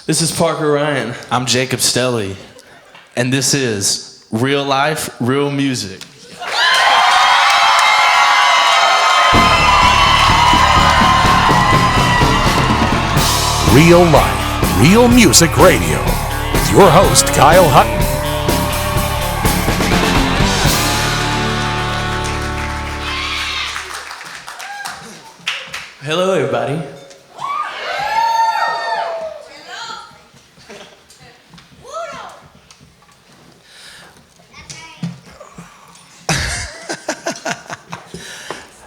This is Parker Ryan. I'm Jacob Stelly, and this is Real Life, Real Music. Real Life, Real Music Radio with your host, Kyle Hutton. Hello, everybody.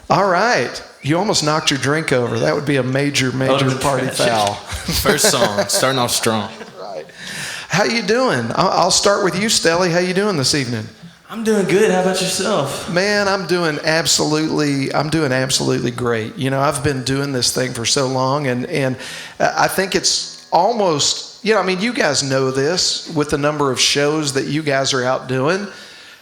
All right. You almost knocked your drink over. That would be a major party foul. First song, starting off strong. Right. How you doing? I'll start with you, Stelly. How you doing this evening? I'm doing good. How about yourself? Man, I'm doing absolutely great. You know, I've been doing this thing for so long, and I think it's almost, you guys know this with the number of shows that you guys are out doing.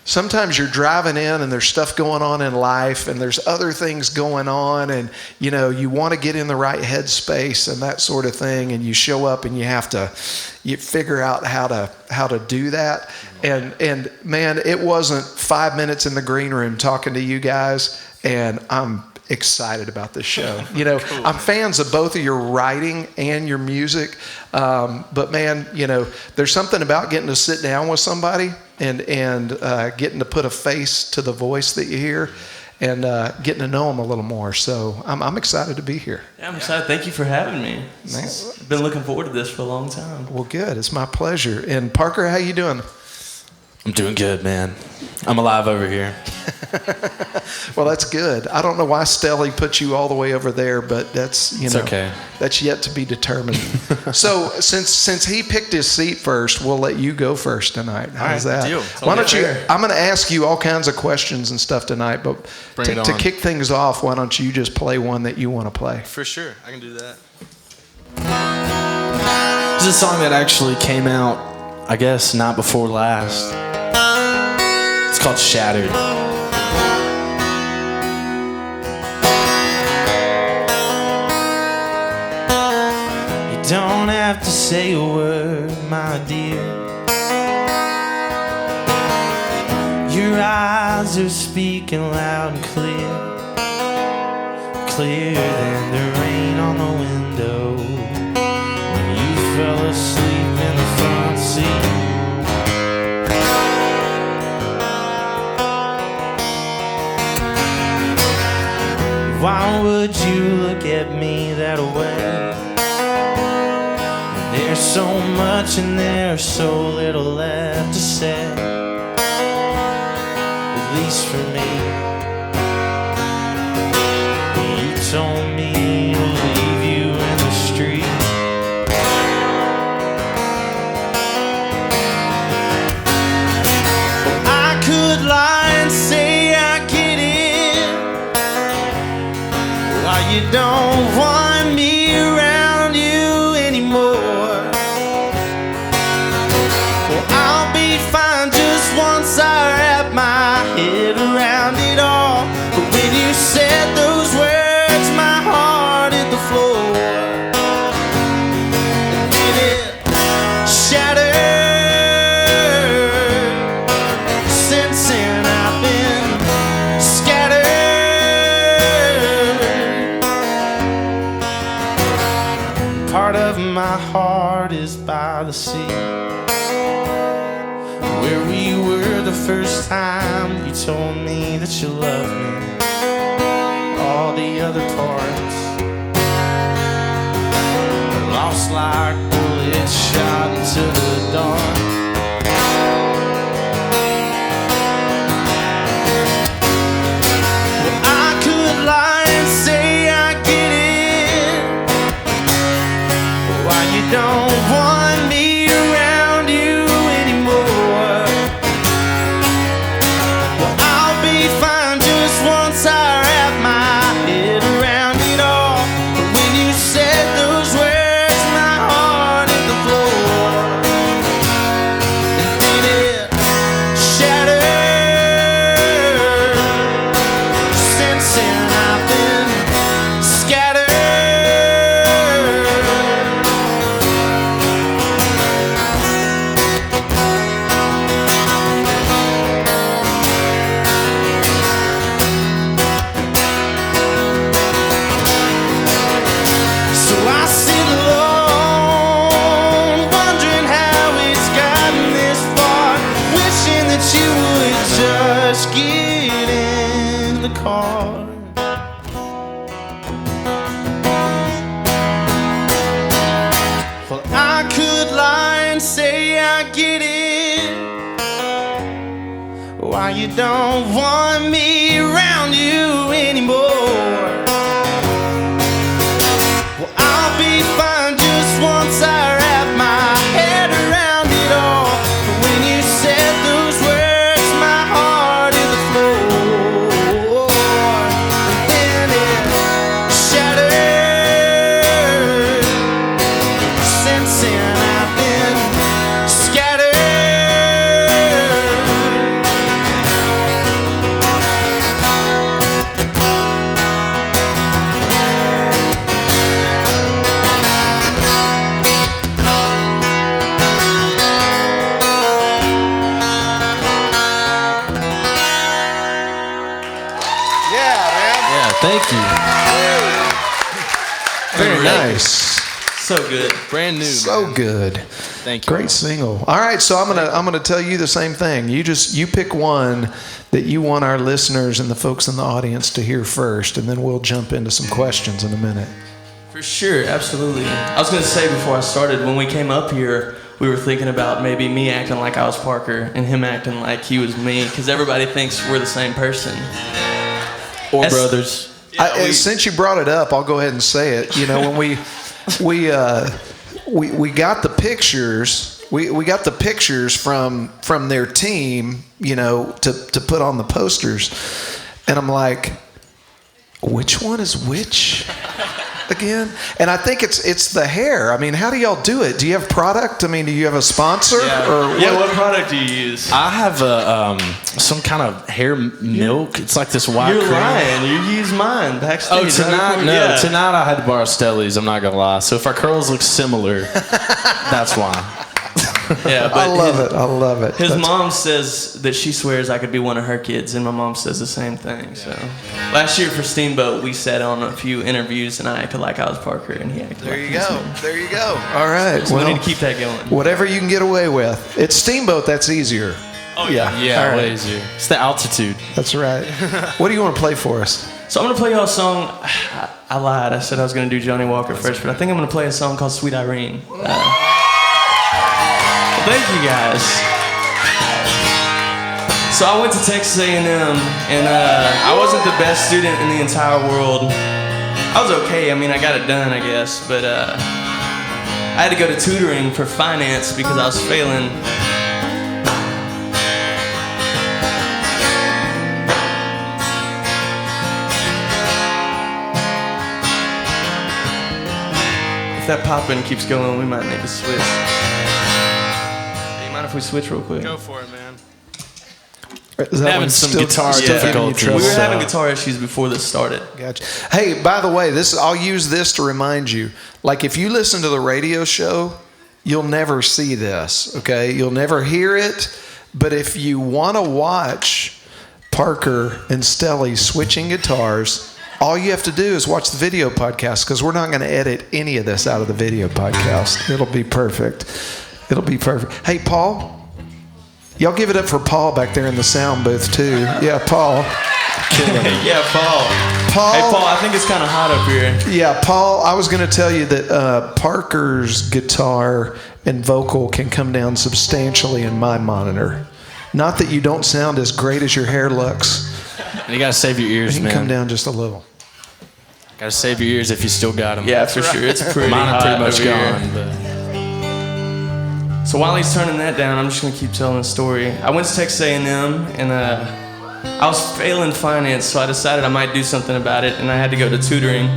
Sometimes you're driving in and there's stuff going on in life and there's other things going on, and you want to get in the right headspace and that sort of thing, and you show up and you figure out how to do that. And man, it wasn't 5 minutes in the green room talking to you guys, and I'm excited about this show. Cool. I'm fans of both of your writing and your music, but man, there's something about getting to sit down with somebody and getting to put a face to the voice that you hear, and getting to know them a little more. So I'm excited to be here. Yeah, I'm excited. Thank you for having me. I've been looking forward to this for a long time. Well, good. It's my pleasure. And Parker, how you doing? I'm doing good, man. I'm alive over here. Well, that's good. I don't know why Stelly put you all the way over there, but that's okay. That's yet to be determined. So since he picked his seat first, we'll let you go first tonight. How's that? Deal. Why don't you? I'm going to ask you all kinds of questions and stuff tonight, but to kick things off, why don't you just play one that you want to play? For sure, I can do that. This is a song that actually came out, I guess, not before last. It's called Shattered. You don't have to say a word, my dear. Your eyes are speaking loud and clear, clearer than the rain on the window when you fell asleep in the front seat. Why would you look at me that way? There's so much and there's so little left to say, at least for me. You told me to leave you in the street. I could lie and say I get it. Why you don't want me around you anymore? Well, I'll be fine just once I wrap my head around it all. But when you said those words, my heart hit the floor, and then it shattered. Since then I've been scattered. Part of my heart is by the sea, where we were the first time you told me that you loved me. All the other parts are lost like bullets shot into the dawn. Well, I could lie and say I get it. Why you don't want me around you anymore? Well, I'll be fine just once I wrap my head around it all. But when you said those words, my heart hit the floor, and then it shattered. Since then I've been scattered. why you don't want me around you anymore. Well, I'll be fine just once I wrap my head around it all. But when you said those words, my heart hit the floor. And then it shattered. Since then I've been scattered. Yeah, thank you. Very nice. So good. Brand new. So good. Thank you. Great single. All right, so I'm gonna tell you the same thing. You pick one that you want our listeners and the folks in the audience to hear first, and then we'll jump into some questions in a minute. For sure, absolutely. I was going to say before I started, when we came up here, we were thinking about maybe me acting like I was Parker and him acting like he was me, because everybody thinks we're the same person. Or brothers. Since you brought it up, I'll go ahead and say it. You know, when we got the pictures, we got the pictures from their team, you know, to put on the posters, and I'm like, which one is which again? And I think it's the hair. I mean, how do y'all do it? Do you have product? I mean, do you have a sponsor? What product do you use? I have some kind of hair milk. It's like this white You're cream. lying. You use mine backstage. Oh, tonight? right? No, Yeah. tonight I had to borrow Stelly's. I'm not gonna lie. So if our curls look similar, that's why. Yeah, but I love it. His mom says that she swears I could be one of her kids, and my mom says the same thing. So last year for Steamboat, we sat on a few interviews, and I acted like I was Parker, and he acted There like you he was go. me. There you go. All right. So we Well, need to keep that going. whatever you can get away with. It's Steamboat. That's easier. Oh yeah. Yeah, All right. way easier. It's the altitude. That's right. What do you want to play for us? So I'm gonna play y'all a song. I lied. I said I was gonna do Johnny Walker first, but I think I'm gonna play a song called Sweet Irene. Thank you guys. So I went to Texas A&M, and I wasn't the best student in the entire world. I was okay. I mean, I got it done, I guess, but I had to go to tutoring for finance because I was failing. If that popping keeps going, we might need to switch. Hey, you mind if we switch real quick? Go for it, man. Is that Having one some still- guitar still giving you difficulties. trouble? We were So- having guitar issues before this started. Gotcha. Hey, by the way, I'll use this to remind you. Like, if you listen to the radio show, you'll never see this, okay? You'll never hear it. But if you want to watch Parker and Stelly switching guitars, all you have to do is watch the video podcast, because we're not going to edit any of this out of the video podcast. It'll be perfect. It'll be perfect. Hey, Paul, y'all give it up for Paul back there in the sound booth, too. Yeah, Paul. Yeah, Paul. Paul. Hey, Paul, I think it's kind of hot up here. Yeah, Paul, I was going to tell you that Parker's guitar and vocal can come down substantially in my monitor. Not that you don't sound as great as your hair looks. You gotta save your It ears, can man. come down just a little. Gotta save your ears if you still got them. Yeah, for sure. It's pretty Mine hot are pretty much over here. gone. But So while he's turning that down, I'm just going to keep telling the story. I went to Texas A&M, and I was failing finance, so I decided I might do something about it, and I had to go to tutoring.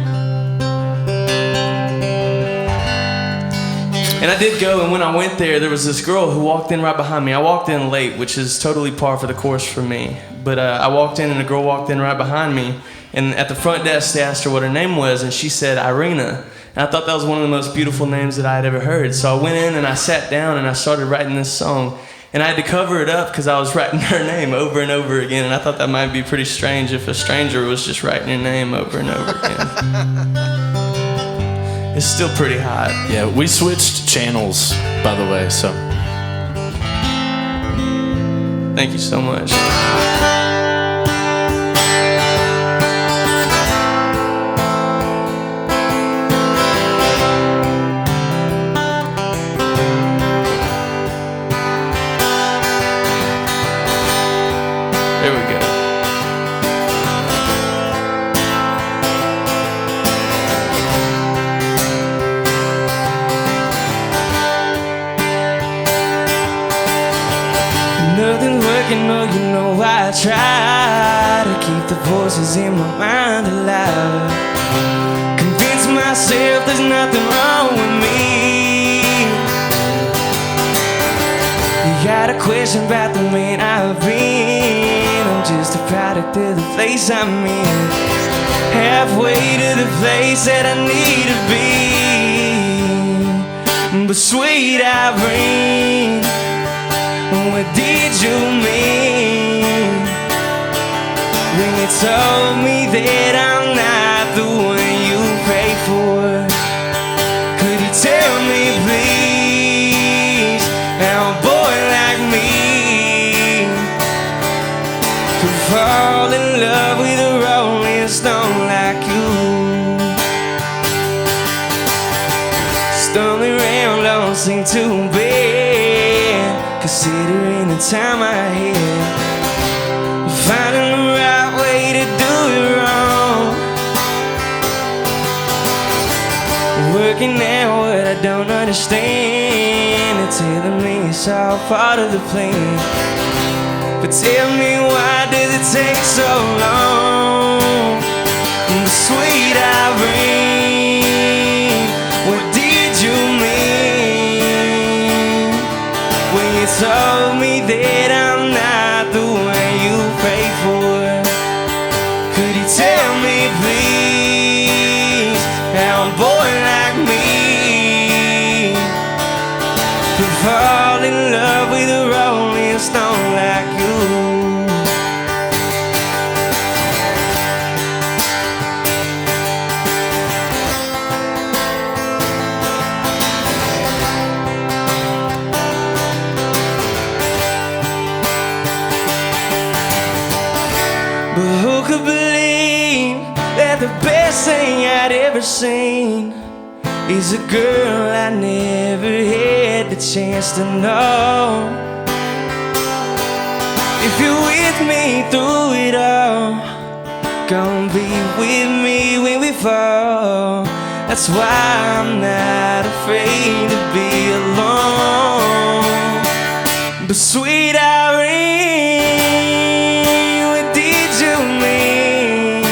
And I did go, and when I went there was this girl who walked in right behind me. I walked in late, which is totally par for the course for me. But I walked in, and a girl walked in right behind me. And at the front desk, they asked her what her name was, and she said Irina. And I thought that was one of the most beautiful names that I had ever heard. So I went in, and I sat down, and I started writing this song. And I had to cover it up because I was writing her name over and over again. And I thought that might be pretty strange if a stranger was just writing your name over and over again. It's still pretty hot. yeah, we switched channels, by the way. So Thank you so much. working, oh, you know I try to keep the voices in my mind alive. Convince myself there's nothing wrong with me. You got a question about the man I've been. I'm just a product of the place I'm in. Halfway to the place that I need to be. But sweet Irene, what did you mean when you told me that I'm not the one you pray for? Could you tell me please how a boy like me could fall in love with a rolling stone like you? Stumbling around don't seem too bad, considering the time I had. Finding the right way to do it wrong. Working out what I don't understand, and telling me it's all part of the plan. But tell me, why does it take so long? Sweet Irene, what did you mean when you told me that I'm not the one you pray for? Could you tell me please how a boy like me could fall in love with a rolling stone like you? But who could believe that the best thing I'd ever seen is a girl I never had the chance to know? If you're with me through it all, gonna be with me when we fall. That's why I'm not afraid to be alone. But sweet Irene, what did you mean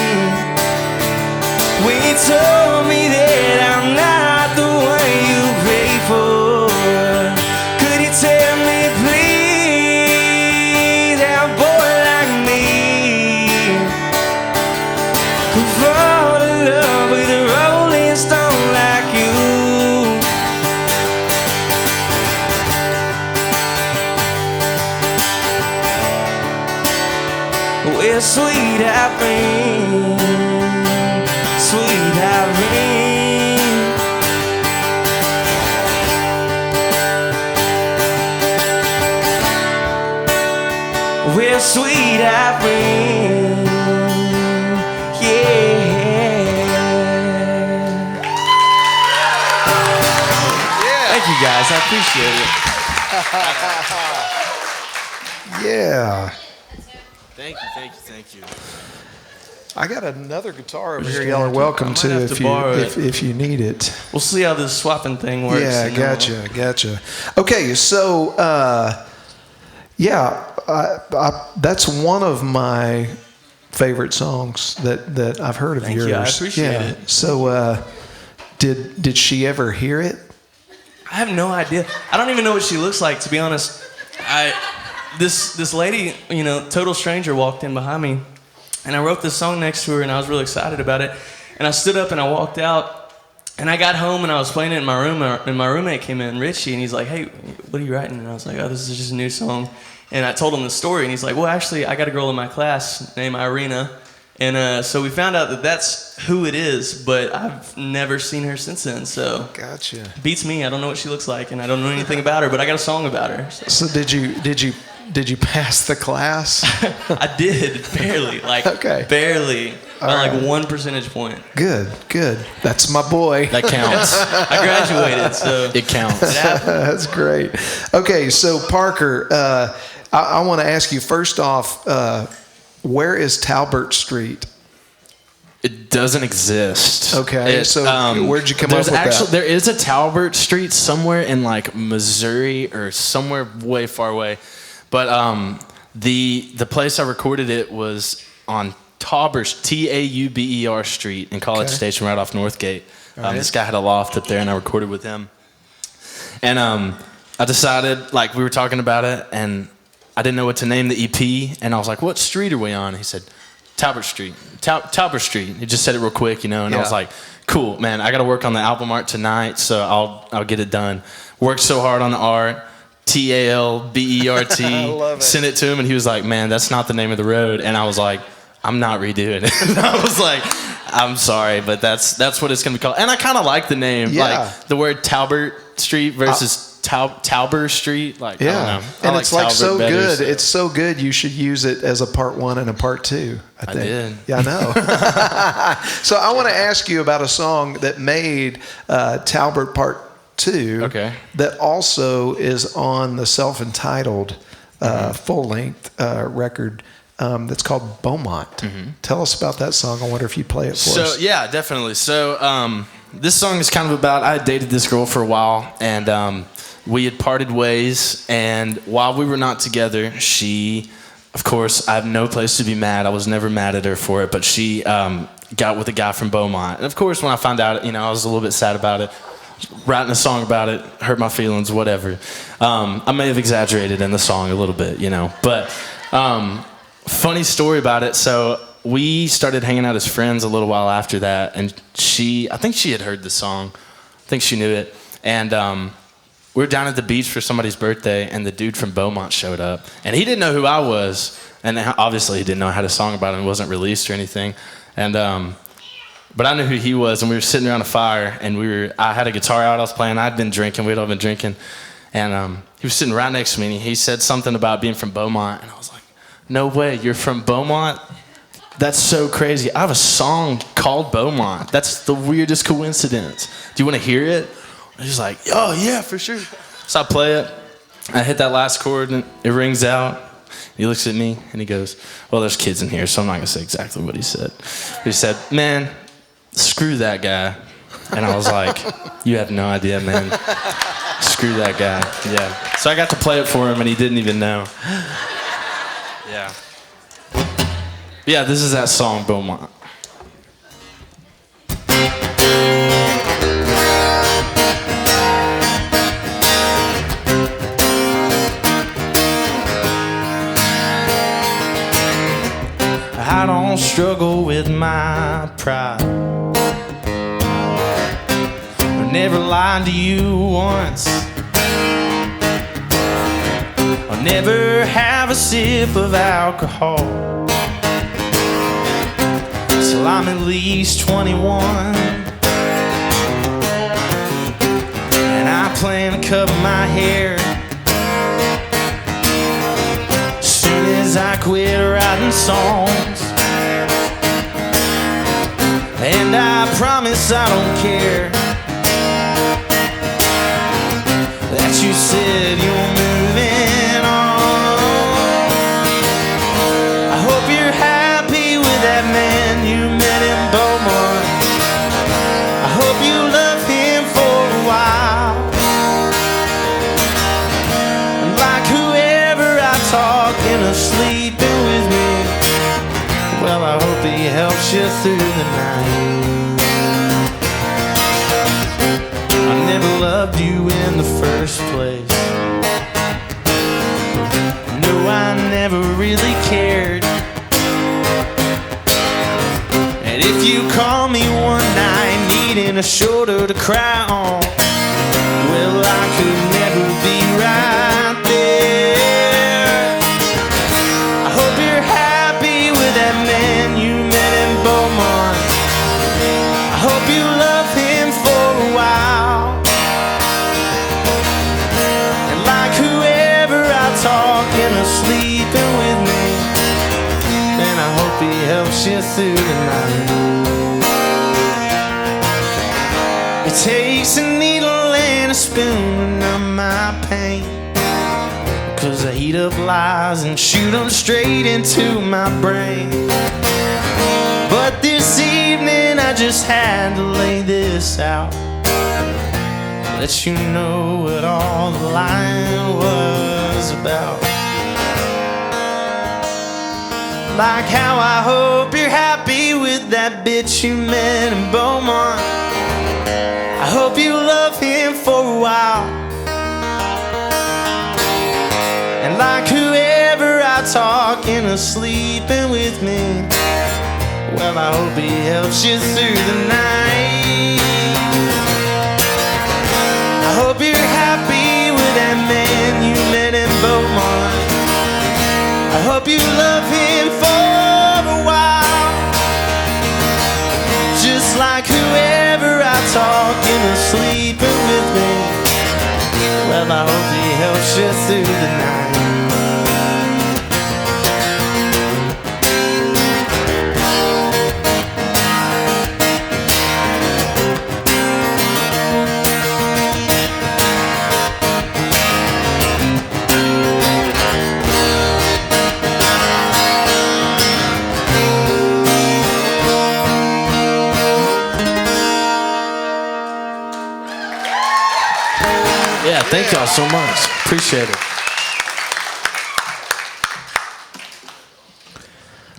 when you told me that I'm not the one you pray for? Could you tell me please how a boy like me could fall in love with a rolling stone like you? Well, sweet Irene, sweet Irene, well, sweet Irene, yeah. Thank you guys, I appreciate it. Yeah. Thank you, thank you, thank you. I got another guitar over here. gonna Y'all are have to- welcome I might to have to borrow it. if you need it. We'll see how this swapping thing works. Yeah, and then gotcha. Okay, so that's one of my favorite songs that I've heard of Thank yours. you, I appreciate it. So did she ever hear it? I have no idea. I don't even know what she looks like, to be honest. This lady, total stranger, walked in behind me, and I wrote this song next to her, and I was really excited about it. And I stood up and I walked out, and I got home and I was playing it in my room, and my roommate came in, Richie, and he's like, "Hey, what are you writing?" And I was like, "Oh, this is just a new song." And I told him the story, and he's like, "Well, actually, I got a girl in my class named Irina." And so we found out that that's who it is, but I've never seen her since then. So Gotcha. beats me. I don't know what she looks like, and I don't know anything about her, but I got a song about her. So. So did you pass the class? I did, barely, Okay. barely, by All right. like 1 percentage point. Good. That's my boy. That counts. I graduated, so It counts. it happened. That's great. Okay, so Parker, I want to ask you first off, where is Talbert Street? It doesn't exist. Okay, so where'd you come up with that? There is a Talbert Street somewhere in like Missouri or somewhere way far away, but The place I recorded it was on Tauber, Tauber Street in College Station, right off Northgate. This guy had a loft up there, and I recorded with him. And I decided, like, we were talking about it, and I didn't know what to name the EP, and I was like, "What street are we on?" He said, "Tauber Street." Tauber Street. He just said it real quick, and I was like, "Cool, man. I got to work on the album art tonight, so I'll get it done." Worked so hard on the art. Talbert. I love it. Sent it to him, and he was like, "Man, that's not the name of the road." And I was like, "I'm not redoing it." I was like, "I'm sorry, but that's what it's gonna be called." And I kind of like the name, like the word Talbert Street versus Tauber Street. Like, I don't know. And it's like so better, good. so. It's so good. You should use it as a part 1 and a part 2. I think. did. Yeah, I know. So I want to ask you about a song that made Talbert Part 2. Okay. That also is on the self-entitled full-length record. That's called Beaumont. Tell us about that song. I wonder if you play it for us. So yeah, definitely. So this song is kind of about, I had dated this girl for a while, and we had parted ways, and while we were not together, she, of course, I have no place to be mad. I was never mad at her for it, but she got with a guy from Beaumont. And of course, when I found out, I was a little bit sad about it. Writing a song about it, hurt my feelings, whatever. I may have exaggerated in the song a little bit, but funny story about it. So we started hanging out as friends a little while after that, and I think she had heard the song. I think she knew it. And we were down at the beach for somebody's birthday, and the dude from Beaumont showed up. And he didn't know who I was, and obviously he didn't know I had a song about it, and it wasn't released or anything. And but I knew who he was, and we were sitting around a fire, and I had a guitar out I was playing. I'd been drinking. We'd all been drinking. And he was sitting right next to me, and he said something about being from Beaumont, and I was like, "No way, you're from Beaumont? That's so crazy. I have a song called Beaumont. That's the weirdest coincidence. Do you want to hear it?" He's like, "Oh, yeah, for sure." So I play it. I hit that last chord, and it rings out. He looks at me, and he goes, "Well, there's kids in here, so I'm not going to say exactly what he said." He said, "Man, screw that guy." And I was like, "You have no idea, man. Screw that guy." Yeah. So I got to play it for him, and he didn't even know. Yeah. Yeah, this is that song, Beaumont. I don't struggle with my pride. I never lied to you once. I'll never have a sip of alcohol till I'm at least 21. And I plan to cut my hair as soon as I quit writing songs. And I promise I don't care that you said you're moving on. I hope you're happy with that man you met in Beaumont. I hope you love him for a while. And like whoever I talking or sleeping with me, well, I hope he helps you through the night. I never loved you in the first place. No, I never really cared. And if you call me one night needing a shoulder to cry on, well, I could never be right there. I hope you're happy with that man you met in Beaumont. I hope you love him for a while. And like whoever I talking or sleeping with me, then I hope he helps you through the night. It takes a needle and a spoon to numb my pain, 'cause I heat up lies and shoot them straight into my brain. But this evening I just had to lay this out, let you know what all the line was about. Like how I hope you're happy with that bitch you met in Beaumont. I hope you love him for a while. And like whoever I talk into sleeping with me, well, I hope he helps you through the night. I hope you're happy with that man you met in Beaumont. I hope you love him for a while. Just like whoever I talk into sleeping with me, well, I hope he helps you through the night. Yeah, thank y'all so much. Appreciate it.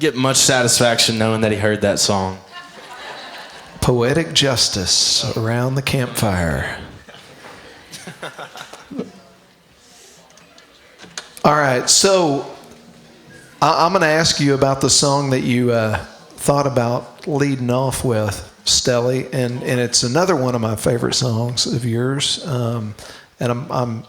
Get much satisfaction knowing that he heard that song. Poetic justice around the campfire. All right, so I'm going to ask you about the song that you thought about leading off with, Stelly, and it's another one of my favorite songs of yours. And I'm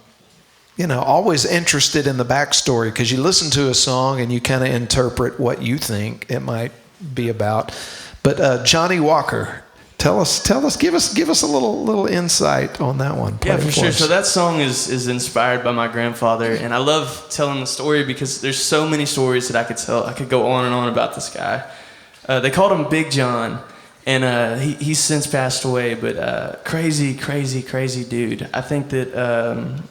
always interested in the backstory, because you listen to a song and you kind of interpret what you think it might be about. But Johnny Walker, tell us, give us a little insight on that one. Yeah, for sure. So that song is inspired by my grandfather, and I love telling the story because there's so many stories that I could tell. I could go on and on about this guy. They called him Big John. And he's since passed away, but crazy dude. I think that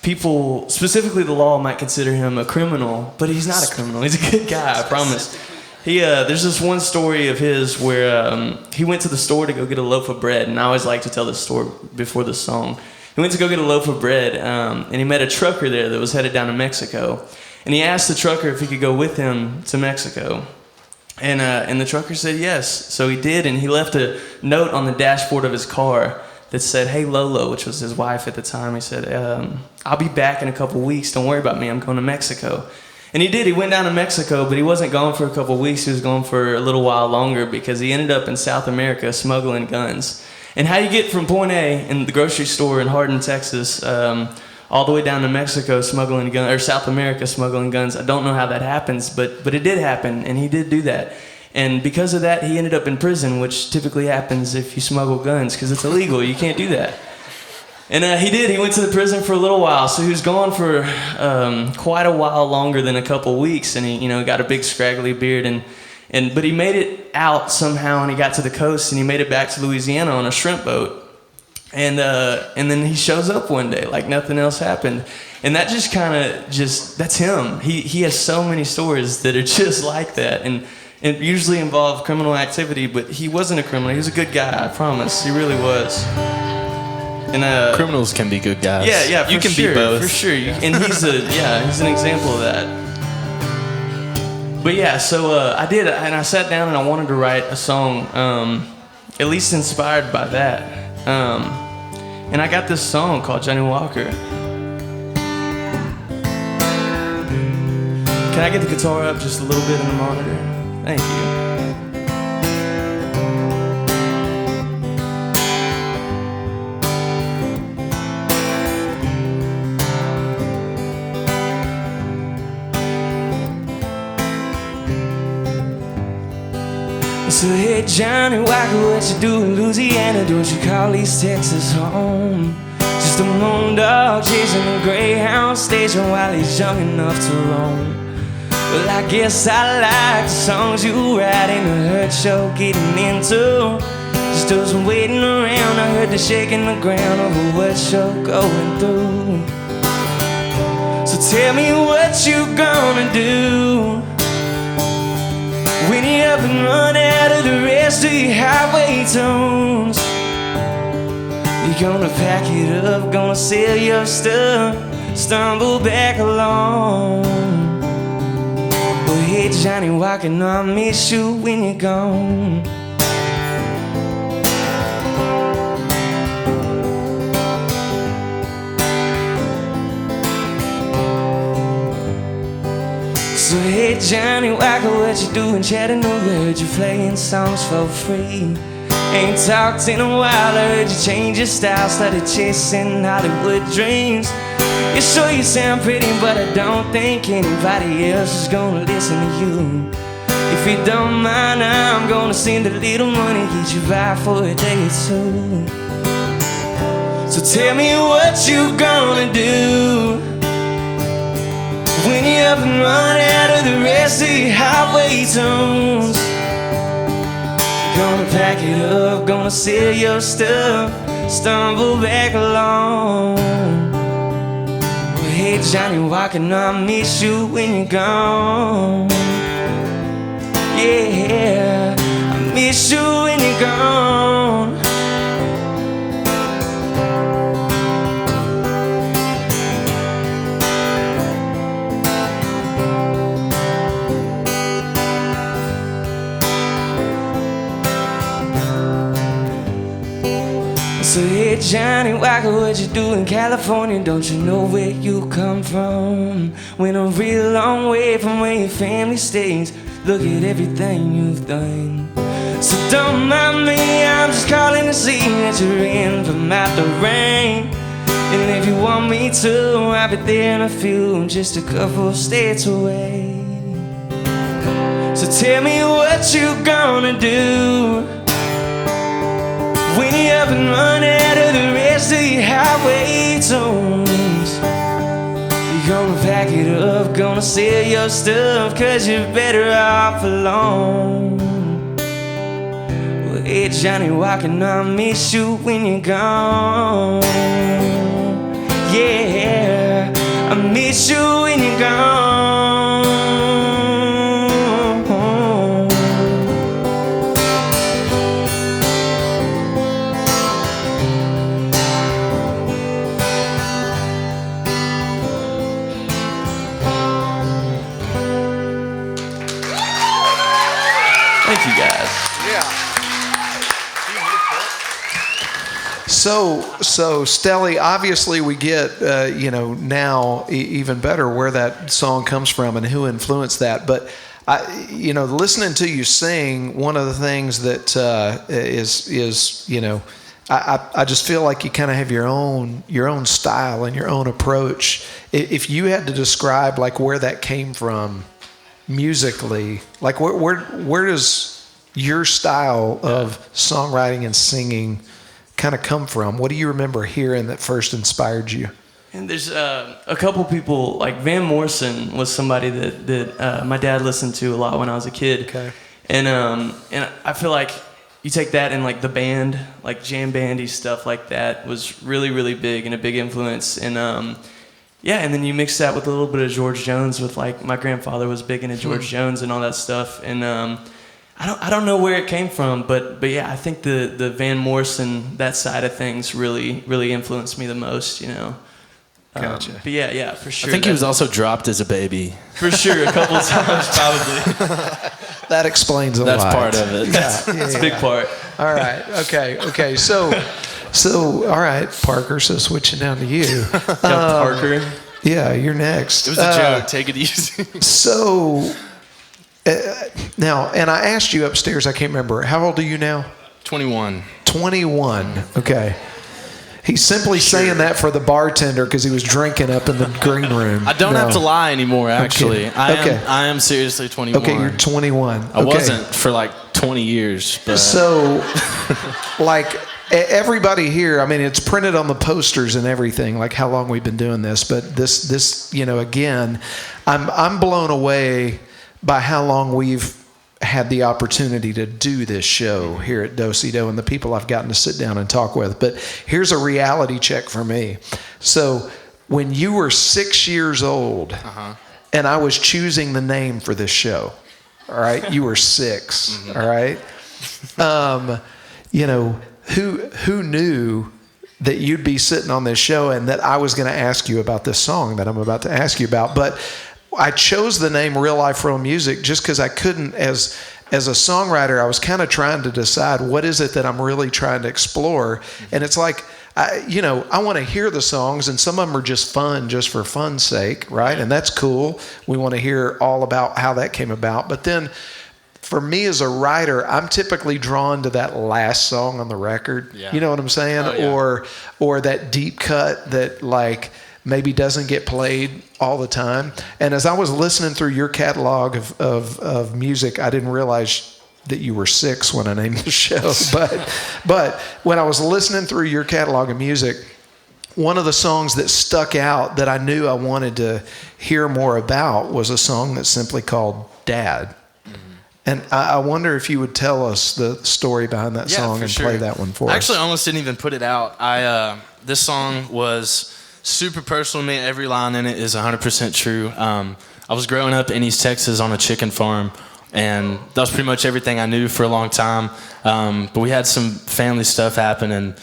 people, specifically the law, might consider him a criminal, but he's not a criminal. He's a good guy, I promise. There's this one story of his where he went to the store to go get a loaf of bread, and I always like to tell this story before the song. He went to go get a loaf of bread, and he met a trucker there that was headed down to Mexico. And he asked the trucker if he could go with him to Mexico. And the trucker said yes. So he did, and he left a note on the dashboard of his car that said, "Hey Lolo," which was his wife at the time. He said, "I'll be back in a couple weeks. Don't worry about me. I'm going to Mexico." And he did. He went down to Mexico, but he wasn't gone for a couple weeks. He was gone for a little while longer because he ended up in South America smuggling guns. And how you get from point A in the grocery store in Hardin, Texas, all the way down to Mexico smuggling guns, or South America smuggling guns. I don't know how that happens, but it did happen, and he did do that. And because of that, he ended up in prison, which typically happens if you smuggle guns, because it's illegal. You can't do that. And he did. He went to the prison for a little while, so he was gone for quite a while longer than a couple weeks, and he got a big scraggly beard, but he made it out somehow, and he got to the coast, and he made it back to Louisiana on a shrimp boat. And then he shows up one day like nothing else happened. And that just that's him. He has so many stories that are just like that, and usually involve criminal activity, but he wasn't a criminal. He was a good guy, I promise. He really was. And criminals can be good guys. Yeah, you can be both. For sure. And he's an example of that. But yeah, so I did, and I sat down and I wanted to write a song, at least inspired by that. And I got this song called Johnny Walker. Can I get the guitar up just a little bit in the monitor? Thank you. So hey Johnny Walker, what you do in Louisiana? Don't you call East Texas home? Just a moon dog chasing a greyhound station while he's young enough to roam. Well, I guess I like the songs you write in the hurt show getting into. Just do some waiting around, I heard the shaking the ground over what you're going through. So tell me what you gonna do when you up and run out of the rest of your highway tunes. You gonna pack it up, gonna sell your stuff, stumble back along. Well, hey Johnny, why can I miss you when you're gone? So hey Johnny Walker, what you doing Chattanooga? Heard you playing songs for free. Ain't talked in a while, I heard you change your style. Started chasing Hollywood dreams. You sure you sound pretty, but I don't think anybody else is gonna listen to you. If you don't mind, I'm gonna send a little money, get you by for a day or two. So tell me what you gonna do when you up and run out of the rest of your highway tunes. Gonna pack it up, gonna sell your stuff, stumble back along. Well, hey Johnny, why can I miss you when you're gone? Yeah, I miss you when you're gone. So hey Johnny Walker, what you do in California? Don't you know where you come from? Went a real long way from where your family stays. Look at everything you've done. So don't mind me, I'm just calling to see that you're in from out the rain. And if you want me to, I'll be there in a few, just a couple of states away. So tell me what you gonna do when you up and run out of the rest of your highway tunes. You're gonna pack it up, gonna sell your stuff, 'cause you're better off alone. Well, hey Johnny, why can I miss you when you're gone? Yeah, I miss you when you're gone. Thank you guys. So Stelly, obviously we get, now even better where that song comes from and who influenced that. But, listening to you sing, one of the things that I just feel like you kind of have your own style and your own approach. If you had to describe like where that came from musically, like where does your style of songwriting and singing kind of come from? What do you remember hearing that first inspired you? And there's a couple people, like Van Morrison was somebody that my dad listened to a lot when I was a kid. Okay. And I feel like you take that and like the band, like jam bandy stuff like that was really, really big and a big influence. And and then you mix that with a little bit of George Jones with like my grandfather was big into George Jones and all that stuff. And I don't know where it came from, but yeah, I think the Van Morrison, that side of things really, really influenced me the most, Gotcha. But yeah, for sure. I think he was also dropped as a baby. For sure, a couple of times probably. That explains a lot. That's part of it. That's a big part. All right. Okay. So, all right, Parker. So switching down to you. Parker. Yeah, you're next. It was a joke. Take it easy. So now, and I asked you upstairs. I can't remember. How old are you now? 21. 21. Okay. He's simply saying that for the bartender because he was drinking up in the green room. I don't have to lie anymore, actually. Okay. I am seriously 21. Okay, you're 21. I wasn't for like 20 years. But. So, like, everybody here, I mean, it's printed on the posters and everything, like how long we've been doing this. But this, again, I'm blown away by how long we've had the opportunity to do this show here at Do-Si-Do and the people I've gotten to sit down and talk with. But here's a reality check for me. So when you were 6 years old and I was choosing the name for this show, all right, you were 6, all right? Who knew that you'd be sitting on this show and that I was going to ask you about this song that I'm about to ask you about? But I chose the name Real Life Real Music just because I couldn't, as a songwriter, I was kind of trying to decide what is it that I'm really trying to explore. And it's like, I want to hear the songs, and some of them are just fun, just for fun's sake, right? And that's cool. We want to hear all about how that came about. But then for me as a writer, I'm typically drawn to that last song on the record. Yeah. You know what I'm saying? Oh, yeah. Or that deep cut that like maybe doesn't get played all the time. And as I was listening through your catalog of music, I didn't realize that you were 6 when I named the show. But when I was listening through your catalog of music, one of the songs that stuck out that I knew I wanted to hear more about was a song that's simply called Dad. Mm-hmm. And I wonder if you would tell us the story behind that song and play that one for us. I actually almost didn't even put it out. This song was super personal to me. Every line in it is 100% true. I was growing up in East Texas on a chicken farm, and that was pretty much everything I knew for a long time. But we had some family stuff happen, and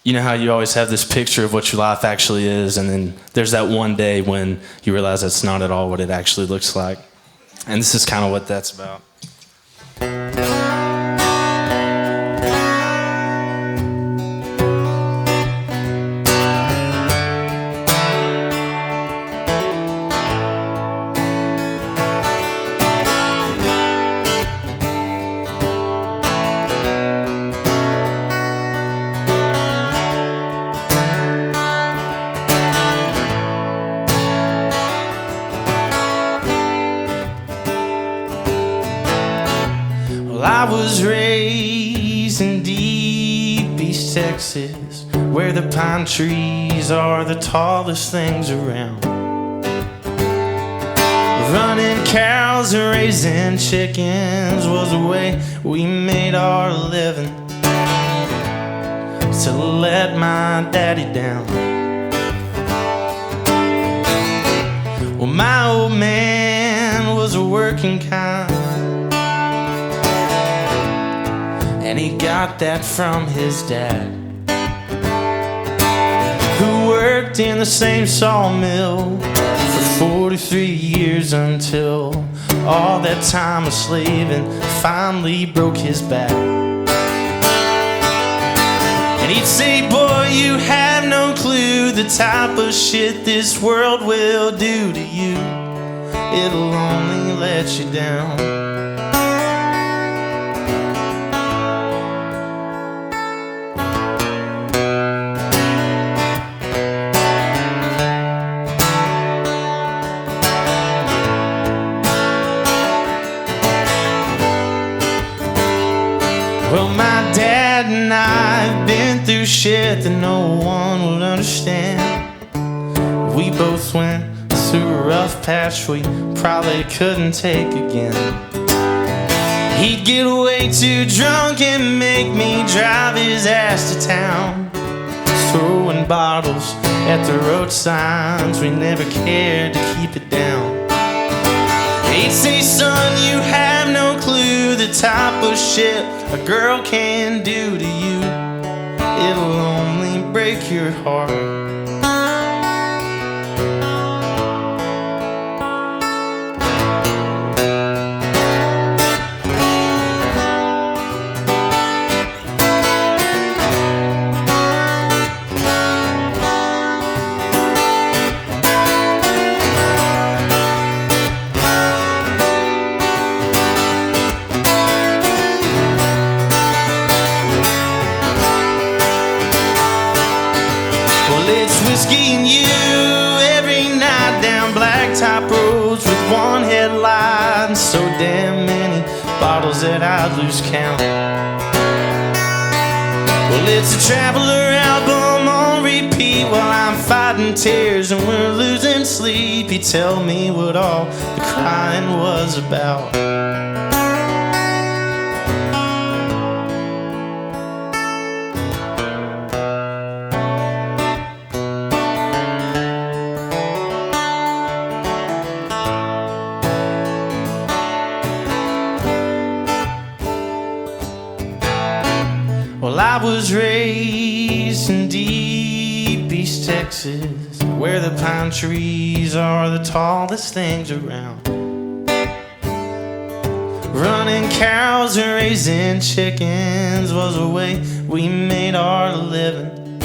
you know how you always have this picture of what your life actually is, and then there's that one day when you realize that's not at all what it actually looks like. And this is kind of what that's about. I was raised in deep East Texas, where the pine trees are the tallest things around. Running cows and raising chickens was the way we made our living, to let my daddy down. Well, my old man was a working kind, and he got that from his dad, who worked in the same sawmill for 43 years until all that time of slaving finally broke his back. And he'd say, boy, you have no clue the type of shit this world will do to you. It'll only let you down. Well, my dad and I have been through shit that no one would understand. We both went through a rough patch we probably couldn't take again. He'd get way too drunk and make me drive his ass to town, throwing bottles at the road signs. We never cared to keep it down. He'd say, son, you have no clue the type of shit a girl can do to you. It'll only break your heart. Whiskey and you every night down blacktop roads with one headlight, and so damn many bottles that I'd lose count. Well, it's a Traveler album on repeat while I'm fighting tears and we're losing sleep. You tell me what all the crying was about. Well, I was raised in deep East Texas, where the the pine trees are the tallest things around. Running cows and raising chickens was the way we made our living,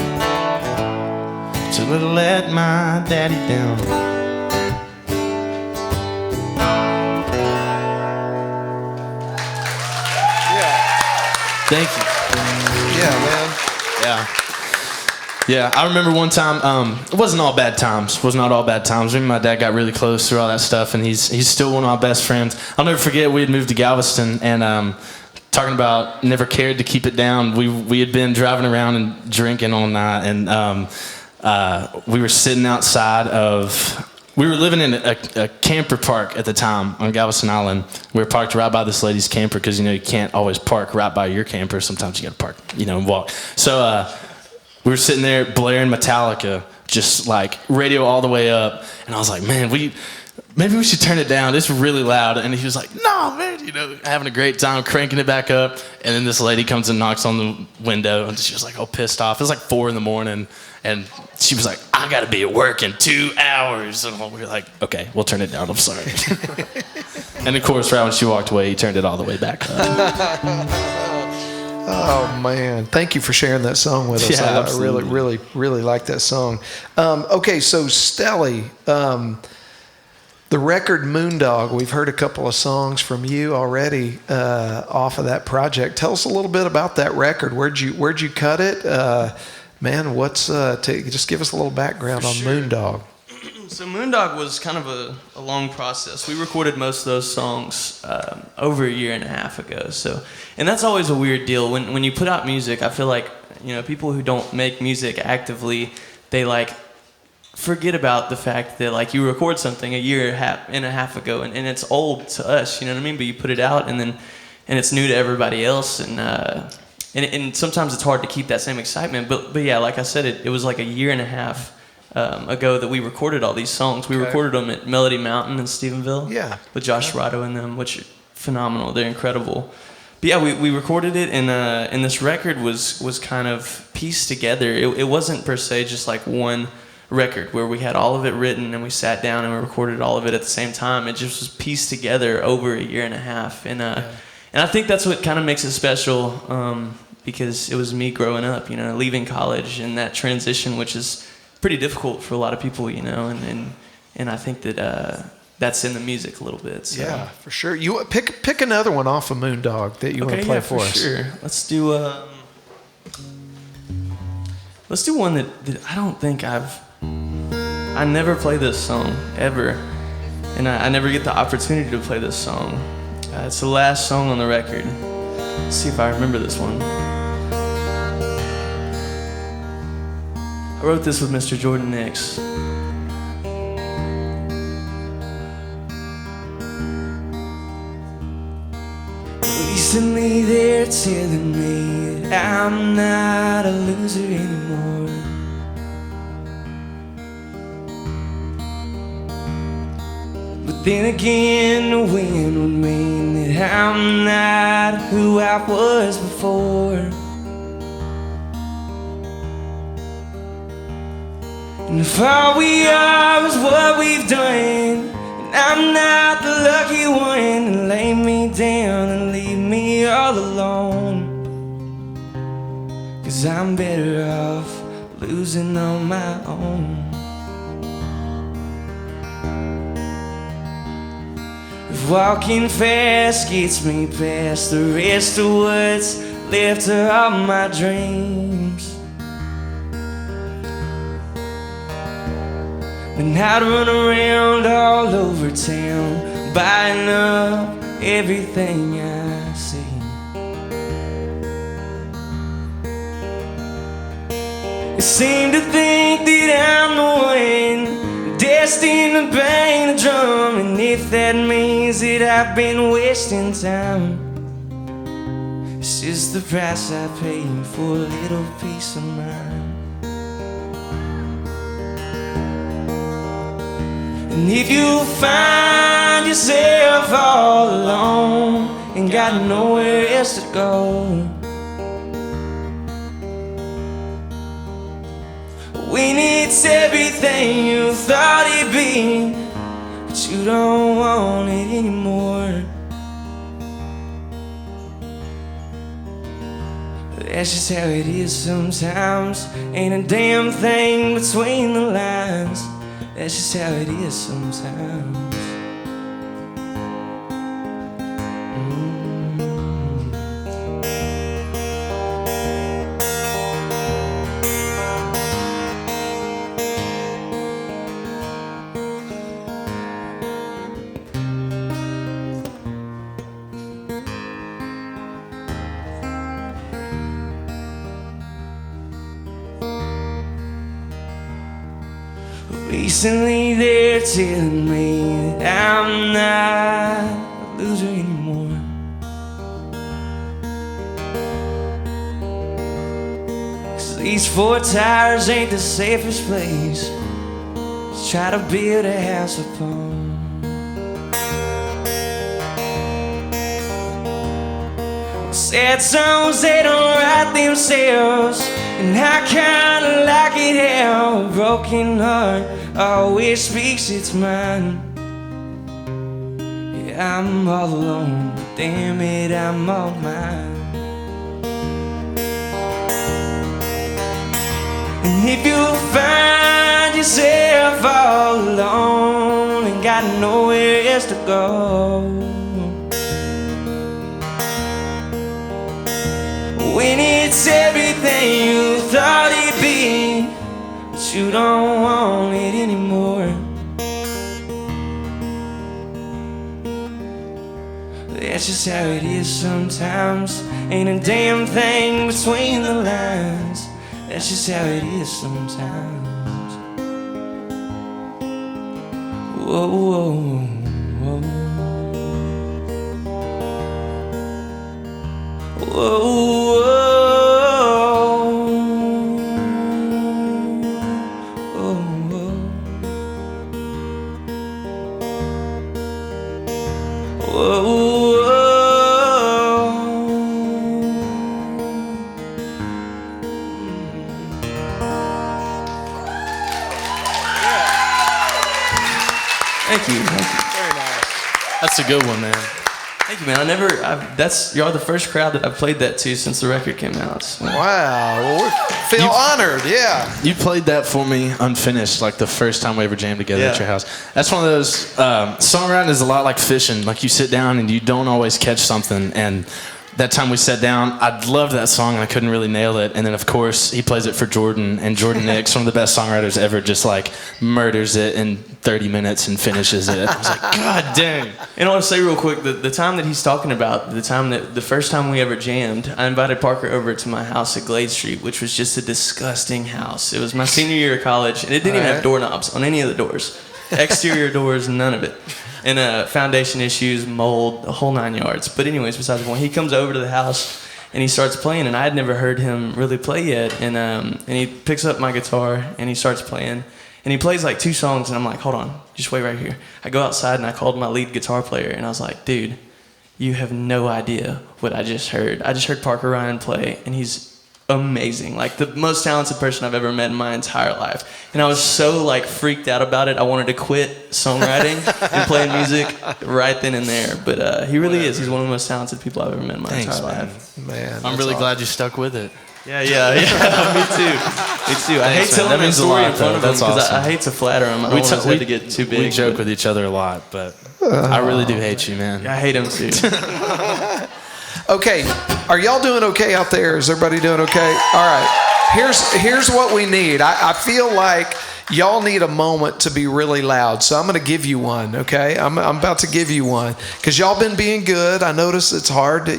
till it let my daddy down. Thank you. Yeah, man. Yeah, I remember one time, it wasn't all bad times. Me and my dad got really close through all that stuff, and he's still one of my best friends. I'll never forget, we had moved to Galveston, and talking about never cared to keep it down. We had been driving around and drinking all night, and we were sitting outside we were living in a camper park at the time on Galveston Island. We were parked right by this lady's camper, because you can't always park right by your camper. Sometimes you got to park, and walk. So we were sitting there blaring Metallica, just like radio all the way up, and I was like, man, maybe we should turn it down. It's really loud. And he was like, no, man, having a great time, cranking it back up. And then this lady comes and knocks on the window, and she was like, all pissed off. It was like 4 a.m, and she was like, I gotta be at work in 2 hours. And we were like, okay, we'll turn it down, I'm sorry. And of course, right when she walked away, he turned it all the way back up. Oh man, thank you for sharing that song with us. Yeah, I really, really, really like that song. Okay, so Stelly, the record Moondog, we've heard a couple of songs from you already off of that project. Tell us a little bit about that record. Where'd you cut it? Man, just give us a little background on Moondog. So Moondog was kind of a long process. We recorded most of those songs over a year and a half ago. And that's always a weird deal. When you put out music, I feel like people who don't make music actively, they forget about the fact that you record something a year and a half ago, and it's old to us. You know what I mean? But you put it out, and it's new to everybody else, and sometimes it's hard to keep that same excitement. But yeah, like I said, it was like a year and a half ago that we recorded all these songs. We recorded them at Melody Mountain in Stephenville. Yeah. With Josh Rado and them, which are phenomenal. They're incredible. But yeah, we recorded it, and this record was kind of pieced together. It wasn't per se just like one record where we had all of it written and we sat down and we recorded all of it at the same time. It just was pieced together over a year and a half. And I think that's what kind of makes it special, because it was me growing up, leaving college and that transition, which is pretty difficult for a lot of people, and I think that that's in the music a little bit. So. Yeah, for sure. You pick another one off of Moondog that you want to play for us. Sure. Let's do one that I don't think I never play this song ever, and I never get the opportunity to play this song. It's the last song on the record. Let's see if I remember this one. I wrote this with Mr. Jordan Nix. Recently they're telling me that I'm not a loser anymore. But then again, the wind would mean that I'm not who I was before. And if all we are is what we've done, and I'm not the lucky one, then lay me down and leave me all alone. 'Cause I'm better off losing on my own. If walking fast gets me past the rest of what's left of all my dreams, then I'd run around all over town, buying up everything I see. I seem to think that I'm the one destined to bang the drum, and if that means that I've been wasting time, it's just the price I pay for a little peace of mind. And if you find yourself all alone and got nowhere else to go, we when it's everything you thought it'd be, but you don't want it anymore. That's just how it is sometimes. Ain't a damn thing between the lines. That's just how it is sometimes. Recently they're telling me that I'm not a loser anymore. 'Cause these four tires ain't the safest place to try to build a house upon. Sad songs, they don't write themselves, and I kinda like it how a broken heart always speaks its mind. Yeah, I'm all alone, but damn it, I'm all mine. And if you find yourself all alone and got nowhere else to go, when it's everything you thought it'd be, but you don't want it anymore. That's just how it is sometimes. Ain't a damn thing between the lines. That's just how it is sometimes. Whoa, whoa, whoa. Whoa. Thank you. Very nice. That's a good one, man. Thank you, man. You're the first crowd that I've played that to since the record came out. So. Wow. Well, we feel honored, yeah. You played that for me unfinished, like the first time we ever jammed together at your house. That's one of those, songwriting is a lot like fishing. Like you sit down and you don't always catch something. And that time we sat down, I loved that song and I couldn't really nail it. And then of course he plays it for Jordan, and Jordan Nix, one of the best songwriters ever, just like murders it in 30 minutes and finishes it. I was like, God dang. And I want to say real quick, the time that he's talking about, the first time we ever jammed, I invited Parker over to my house at Glade Street, which was just a disgusting house. It was my senior year of college, and it didn't even have doorknobs on any of the doors. Exterior doors, none of it. And foundation issues, mold, the whole 9 yards. But anyways, besides the point, he comes over to the house and he starts playing, and I had never heard him really play yet. And he picks up my guitar and he starts playing, and he plays like 2 songs, and I'm like, hold on, just wait right here. I go outside and I called my lead guitar player, and I was like, dude, you have no idea what I just heard. I just heard Parker Ryan play, and he's amazing, like the most talented person I've ever met in my entire life. And I was so like freaked out about it, I wanted to quit songwriting and playing music right then and there. But he really is. He's one of the most talented people I've ever met in my entire life. Man, I'm really glad you stuck with it. Yeah. Me too. I hate telling that story in front of him because I hate to flatter him. I don't want his head to get too big. We joke with each other a lot, but I really do hate you, man. Yeah, I hate him too. Okay, are y'all doing okay out there? Is everybody doing okay? All right, here's what we need. I feel like y'all need a moment to be really loud, so I'm going to give you one, okay? I'm about to give you one because y'all been being good. I notice it's hard to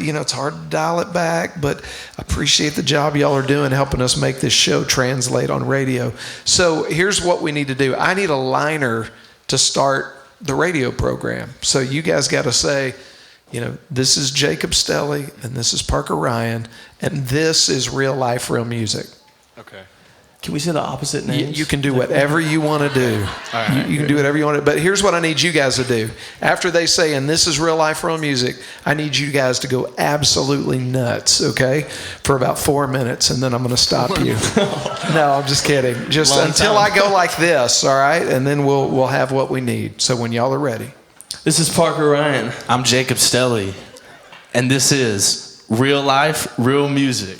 dial it back, but I appreciate the job y'all are doing helping us make this show translate on radio. So here's what we need to do. I need a liner to start the radio program. So you guys got to say, this is Jacob Stelly, and this is Parker Ryan, and this is real life, real music. Okay. Can we say the opposite names? You can do whatever you want to do. You can do whatever you want to. But here's what I need you guys to do. After they say, and this is real life, real music, I need you guys to go absolutely nuts, okay? For about 4 minutes, and then I'm going to stop you. No, I'm just kidding. Just Long until time. I go like this, all right? And then we'll have what we need. So when y'all are ready. This is Parker Ryan. I'm Jacob Stelly, and this is Real Life, Real Music.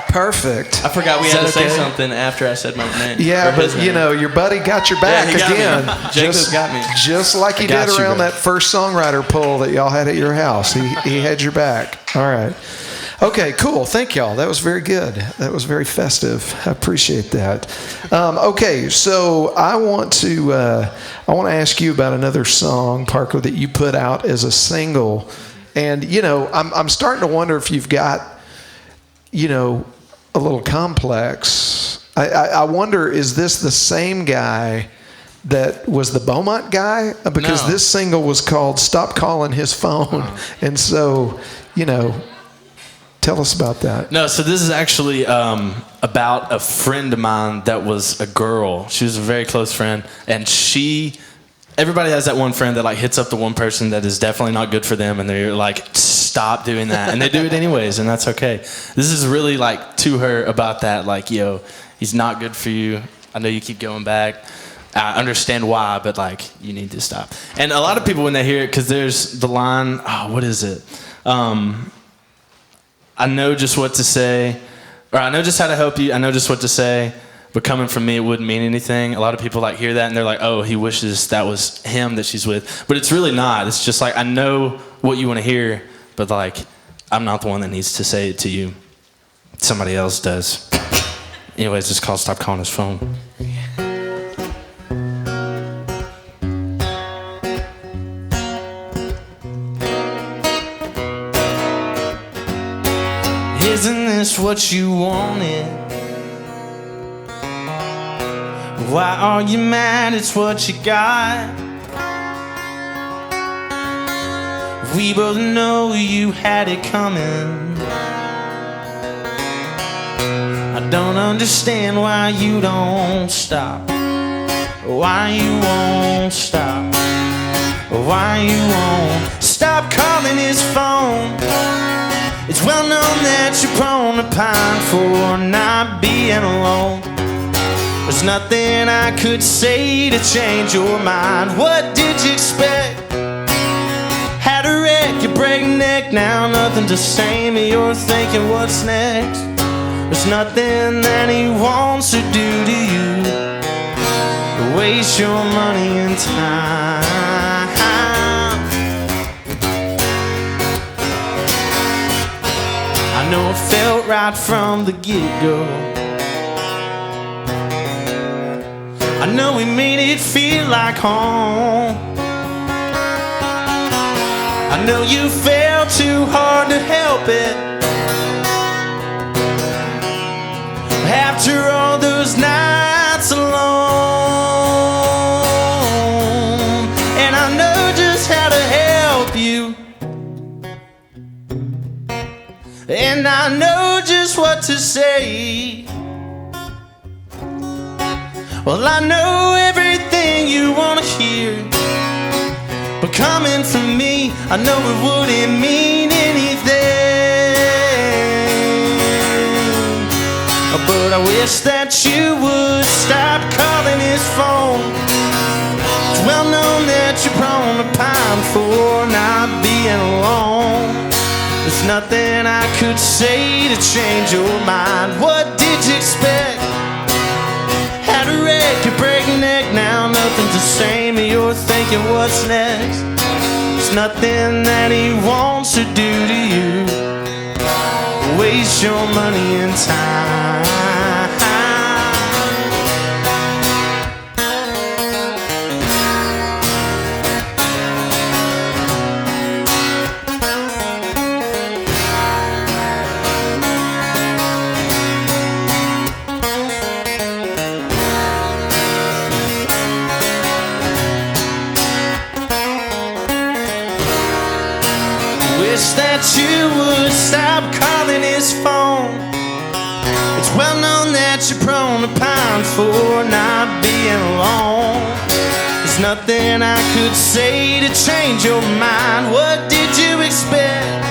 Perfect. I forgot we Is had to that say okay? something after I said my name. Yeah, Or his but name. your buddy got your back he got me. again. Jacob's got me. Just like he got did you, around bro. that first songwriter poll that y'all had at your house. He had your back. All right. Okay, cool. Thank y'all. That was very good. That was very festive. I appreciate that. Okay, so I want to ask you about another song, Parker, that you put out as a single, and I'm starting to wonder if you've got a little complex. I wonder, is this the same guy that was the Beaumont guy? Because No. this single was called Stop Calling His Phone. And so, tell us about that. No, so this is actually about a friend of mine that was a girl. She was a very close friend, and everybody has that one friend that like hits up the one person that is definitely not good for them, and they're like, stop doing that, and they do it anyways, and that's okay. This is really like to her about that, like, yo, he's not good for you. I know you keep going back. I understand why, but like, you need to stop. And a lot of people, when they hear it, because there's the line, what is it? I know just what to say, or I know just how to help you. I know just what to say, but coming from me, it wouldn't mean anything. A lot of people like hear that and they're like, oh, he wishes that was him that she's with. But it's really not. It's just like, I know what you want to hear, but like, I'm not the one that needs to say it to you. Somebody else does. Anyways, it's called Stop Calling His Phone. Isn't this what you wanted? Why are you mad? It's what you got. We both know you had it coming. I don't understand why you don't stop. Why you won't stop. Why you won't stop calling his phone. It's well known that you're prone to pine for not being alone. There's nothing I could say to change your mind. What did you expect? Had a wreck, you break neck, now nothing to say me. You're thinking, what's next? There's nothing that he wants to do to you to waste your money and time. I know it felt right from the get-go. I know we made it feel like home. I know you fell too hard to help it. After all those nights alone, and I know just how to help you. And I know just what to say. Well, I know everything you want to hear, but coming from me, I know it wouldn't mean anything. But I wish that you would stop calling his phone. It's well known that you're prone to pine for not being alone. There's nothing I could say to change your mind. What did you expect? Had a wreck, you break your neck, now nothing to say me. You're thinking, what's next? There's nothing that he wants to do to you. Waste your money and time. wish that you would stop calling his phone. It's well known that you're prone to pine for not being alone. There's nothing I could say to change your mind. What did you expect?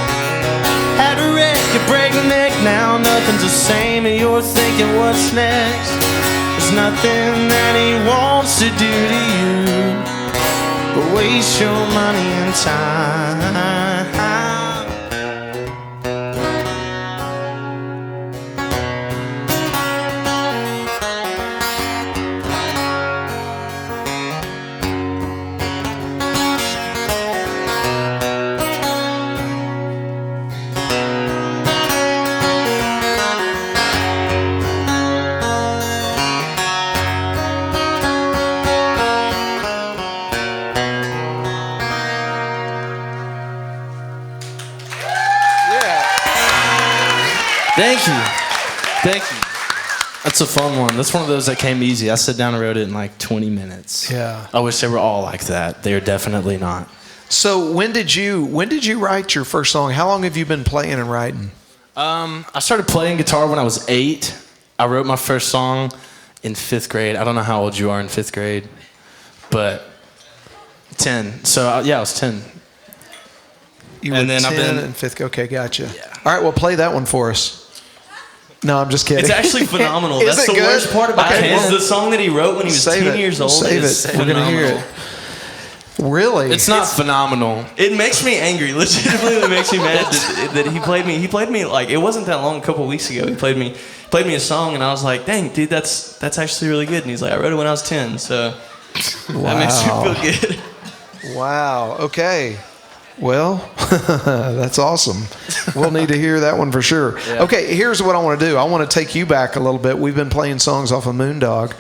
Had a wreck, you break your neck. Now nothing's the same and you're thinking what's next. There's nothing that he wants to do to you but waste your money and time. Thank you. Thank you. That's a fun one. That's one of those that came easy. I sat down and wrote it in like 20 minutes. Yeah. I wish they were all like that. They're definitely not. So when did you write your first song? How long have you been playing and writing? I started playing guitar when I was 8. I wrote my first song in 5th grade. I don't know how old you are in 5th grade, but 10. So yeah, I was 10. You were And then 10 I've been and 5th. Okay, gotcha. Yeah. All right, well, play that one for us. No, I'm just kidding. It's actually phenomenal. Is That's it the good? worst part about Okay, it. well, Is the song that he wrote when he was 10 years old. Save is it. We're going to hear it. Really? It's not phenomenal. It makes me angry. Legitimately makes me mad that he played me. He played me like it wasn't that long. A couple weeks ago, he played me a song, and I was like, "Dang, dude, that's actually really good." And he's like, "I wrote it when I was 10, so that makes me feel good." Wow. Okay. Well, that's awesome. We'll need to hear that one for sure. Yeah. Okay, here's what I want to do. I want to take you back a little bit. We've been playing songs off of Moondog.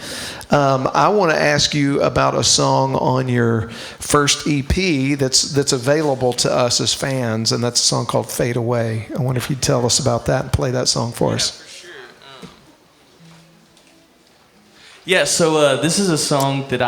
I want to ask you about a song on your first EP that's available to us as fans, and that's a song called Fade Away. I wonder if you'd tell us about that and play that song for us. For sure. Yeah, so this is a song that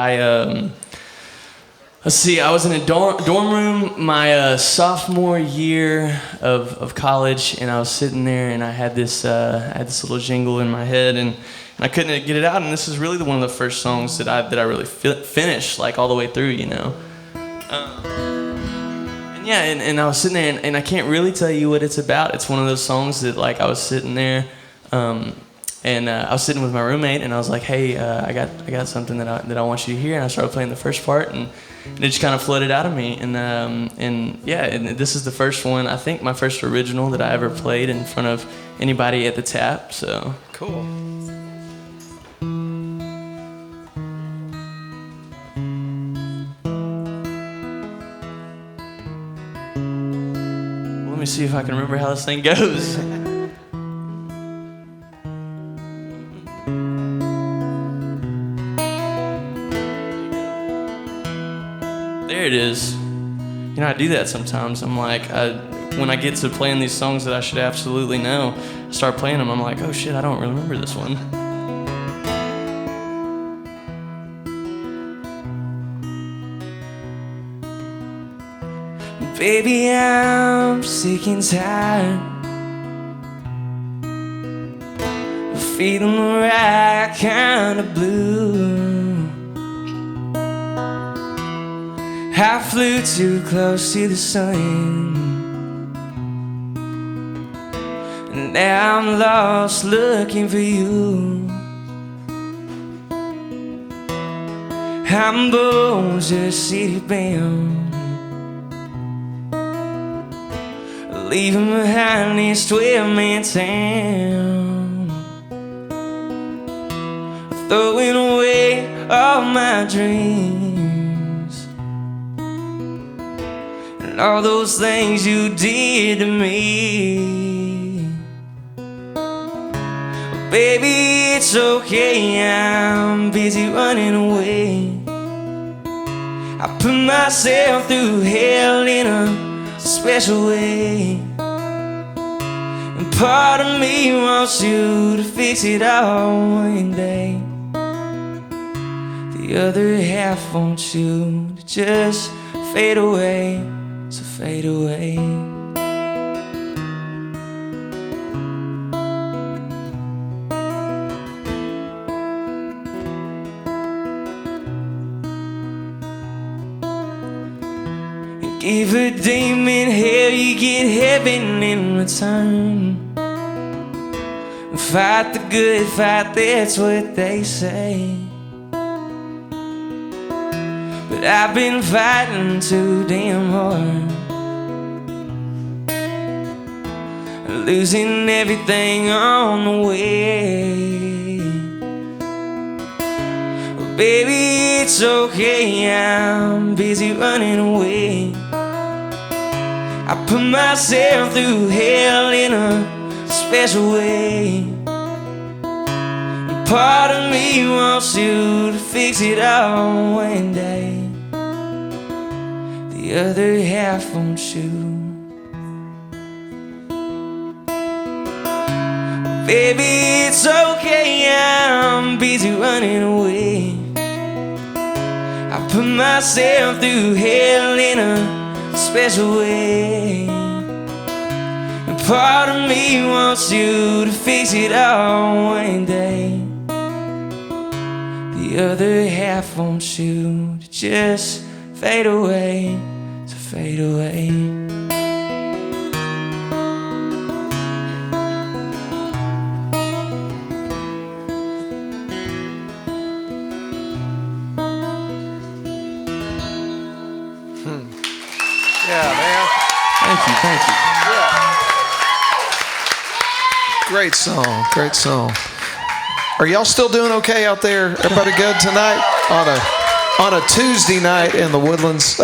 let's see, I was in a dorm room my sophomore year of college, and I was sitting there, and I had this little jingle in my head, and I couldn't get it out. And this is really one of the first songs that I really finished like all the way through, you know. And yeah, and I was sitting there, and I can't really tell you what it's about. It's one of those songs that like I was sitting there. And I was sitting with my roommate, and I was like, "Hey, I got something that I want you to hear." And I started playing the first part, and it just kind of flooded out of me. And yeah, and this is the first one, I think, my first original that I ever played in front of anybody at the Tap. So Cool. let me see if I can remember how this thing goes. There it is. You know, I do that sometimes. I'm like, when I get to playing these songs that I should absolutely know, I start playing them. I'm like, oh shit, I don't remember this one. Baby, I'm sick and tired of feeling the right kind of blue. I flew too close to the sun, and now I'm lost looking for you. I'm Bossier City bound, leaving behind this 12-man town, throwing away all my dreams and all those things you did to me. Baby, it's okay, I'm busy running away. I put myself through hell in a special way, and part of me wants you to fix it all one day. The other half wants you to just fade away, so fade away. Give a demon hell, you get heaven in return. Fight the good fight, that's what they say. But I've been fighting too damn hard, losing everything on the way. Well, baby, it's okay, I'm busy running away. I put myself through hell in a special way. And part of me wants you to fix it all one day. The other half wants you. Baby, it's okay, I'm busy running away. I put myself through hell in a special way. And part of me wants you to fix it all one day. The other half wants you to just fade away, to fade away. Yeah, man. Thank you. Great song, great song. Are y'all still doing okay out there? Everybody good tonight on a Tuesday night in the Woodlands?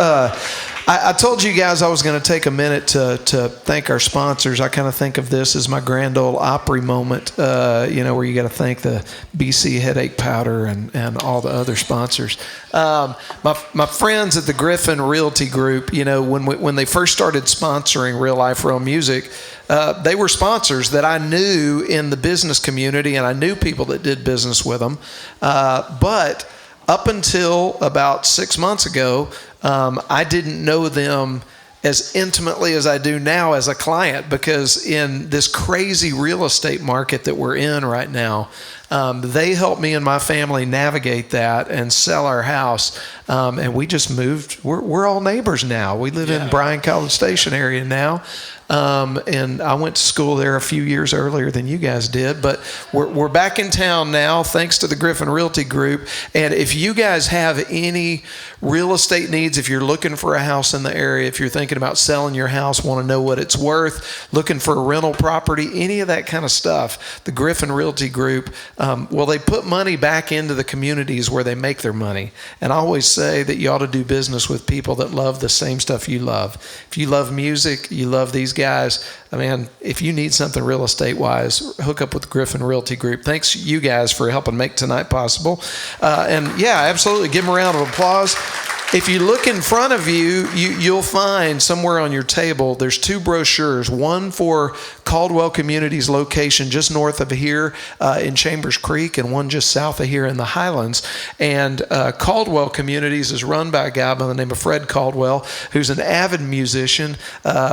I told you guys I was going to take a minute to thank our sponsors. I kind of think of this as my Grand Ole Opry moment, where you got to thank the BC Headache Powder and all the other sponsors. My friends at the Griffin Realty Group, when they first started sponsoring Real Life Real Music, they were sponsors that I knew in the business community, and I knew people that did business with them. But up until about 6 months ago, I didn't know them as intimately as I do now as a client, because in this crazy real estate market that we're in right now, they helped me and my family navigate that and sell our house. And we just moved. We're all neighbors now. We live in Bryan College Station area now. And I went to school there a few years earlier than you guys did, but we're back in town now thanks to the Griffin Realty Group. And if you guys have any real estate needs, if you're looking for a house in the area, if you're thinking about selling your house, want to know what it's worth, looking for a rental property, any of that kind of stuff, the Griffin Realty Group, they put money back into the communities where they make their money. And I always say that you ought to do business with people that love the same stuff you love. If you love music, you love these guys, if you need something real estate wise, hook up with the Griffin Realty Group. Thanks you guys for helping make tonight possible. Absolutely, give them a round of applause. If you look in front of you'll find somewhere on your table, there's two brochures, one for Caldwell Community's location just north of here in Chambers Creek, and one just south of here in the Highlands. And Caldwell Communities is run by a guy by the name of Fred Caldwell, who's an avid musician,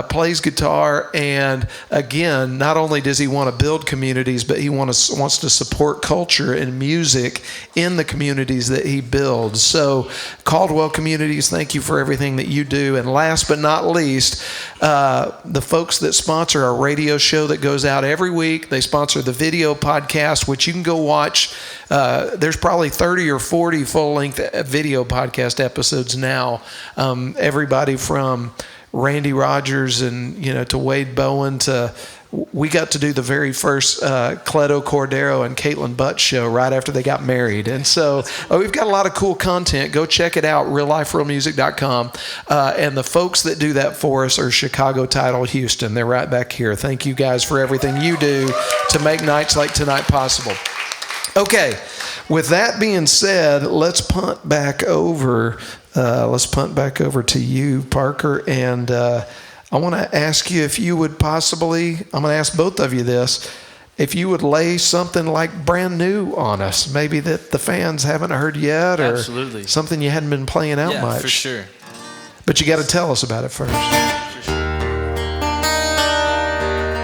plays guitar, and again, not only does he want to build communities, but he wants to support culture and music in the communities that he builds. So Caldwell Communities, thank you for everything that you do. And last but not least, the folks that sponsor our radio show that goes out every week, they sponsor the video podcast, which you can go watch. There's probably 30 or 40 full-length video podcast episodes now. Everybody from Randy Rogers and to Wade Bowen to we got to do the very first Cleto Cordero and Caitlin Butt show right after they got married. And so we've got a lot of cool content. Go check it out, realliferealmusic.com. And the folks that do that for us are Chicago Title Houston. They're right back here. Thank you guys for everything you do to make nights like tonight possible. Okay, with that being said, let's punt back over to you, Parker, and I want to ask you if you would possibly, I'm going to ask both of you this, if you would lay something like brand new on us, maybe that the fans haven't heard yet, or Absolutely. Something you hadn't been playing out much. Yeah, for sure. But you got to tell us about it first. For sure.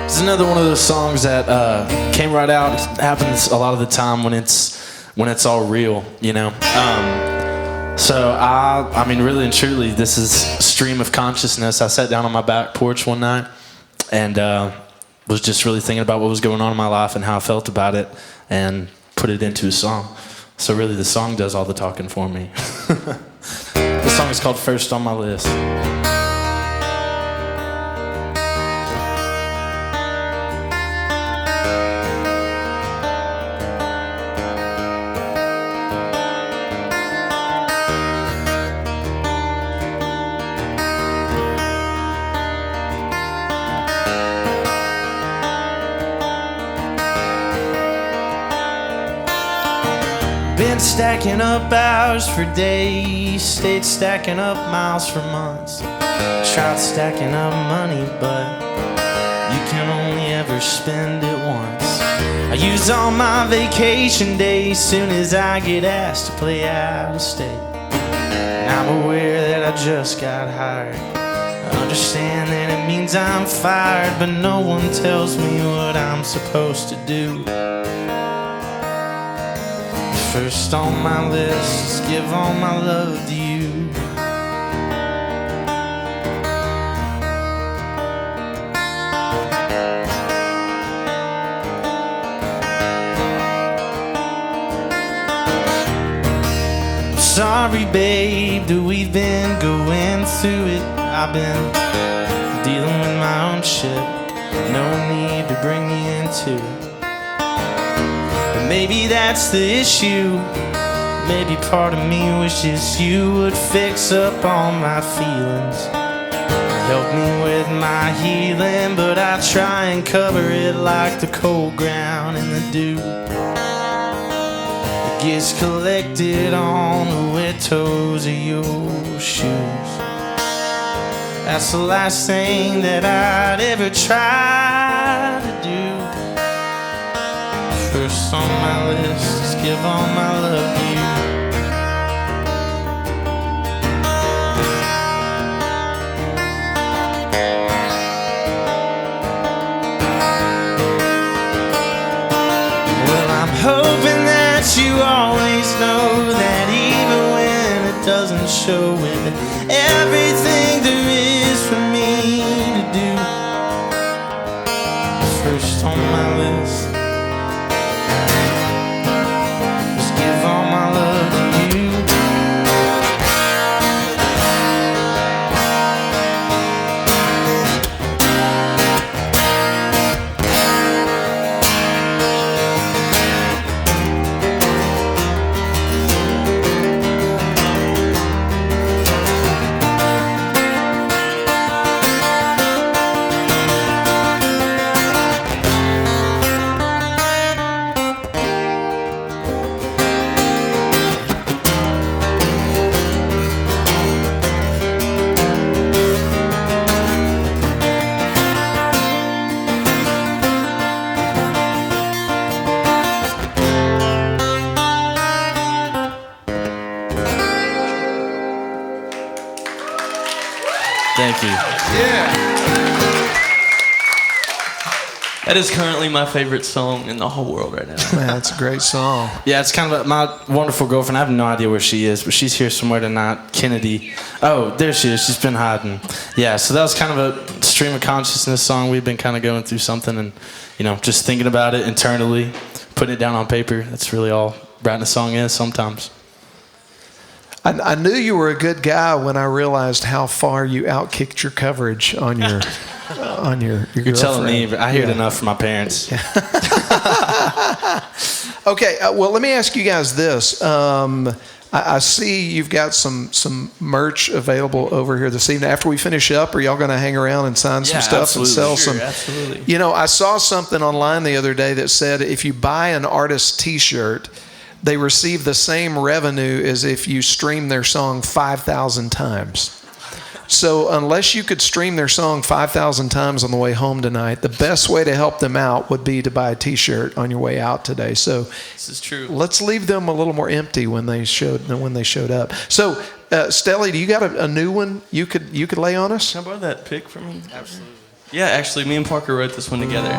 It's another one of those songs that came right out. It happens a lot of the time when it's all real, So I mean, really and truly, this is stream of consciousness. I sat down on my back porch one night and was just really thinking about what was going on in my life and how I felt about it, and put it into a song. So really, the song does all the talking for me. The song is called First on My List. Been stacking up hours for days, stayed stacking up miles for months. Tried stacking up money, but you can only ever spend it once. I use all my vacation days soon as I get asked to play out of state. And I'm aware that I just got hired. I understand that it means I'm fired, but no one tells me what I'm supposed to do. First on my list is give all my love to you. I'm sorry, babe, that we've been going through it. I've been dealing with my own shit. No need to bring me into it. Maybe that's the issue. Maybe part of me wishes you would fix up all my feelings, help me with my healing, but I try and cover it like the cold ground and the dew. It gets collected on the wet toes of your shoes. That's the last thing that I'd ever try to do. First on my list is give all my love to you. Well, I'm hoping that you always know that even when it doesn't show it, everything there is for me to do. First on my list, all my love to you. Thank you. Yeah. That is currently my favorite song in the whole world right now. Man, that's a great song. Yeah, it's kind of my wonderful girlfriend. I have no idea where she is, but she's here somewhere tonight. Kennedy. Oh, there she is. She's been hiding. Yeah, so that was kind of a stream of consciousness song. We've been kind of going through something and, you know, just thinking about it internally, putting it down on paper. That's really all writing a song is sometimes. I knew you were a good guy when I realized how far you outkicked your coverage on your your You're telling me, but I hear it enough from my parents. Okay, well, let me ask you guys this. I see you've got some merch available over here this evening. After we finish up, are y'all going to hang around and sign some stuff and sell some? Absolutely. You know, I saw something online the other day that said if you buy an artist T-shirt, they receive the same revenue as if you stream their song 5,000 times. So unless you could stream their song 5,000 times on the way home tonight, the best way to help them out would be to buy a T-shirt on your way out today. So This is true. let's leave them a little more empty when they showed up. So Stelly, do you got a new one you could lay on us? Can I borrow that pick from me? Absolutely. Yeah, actually, me and Parker wrote this one together.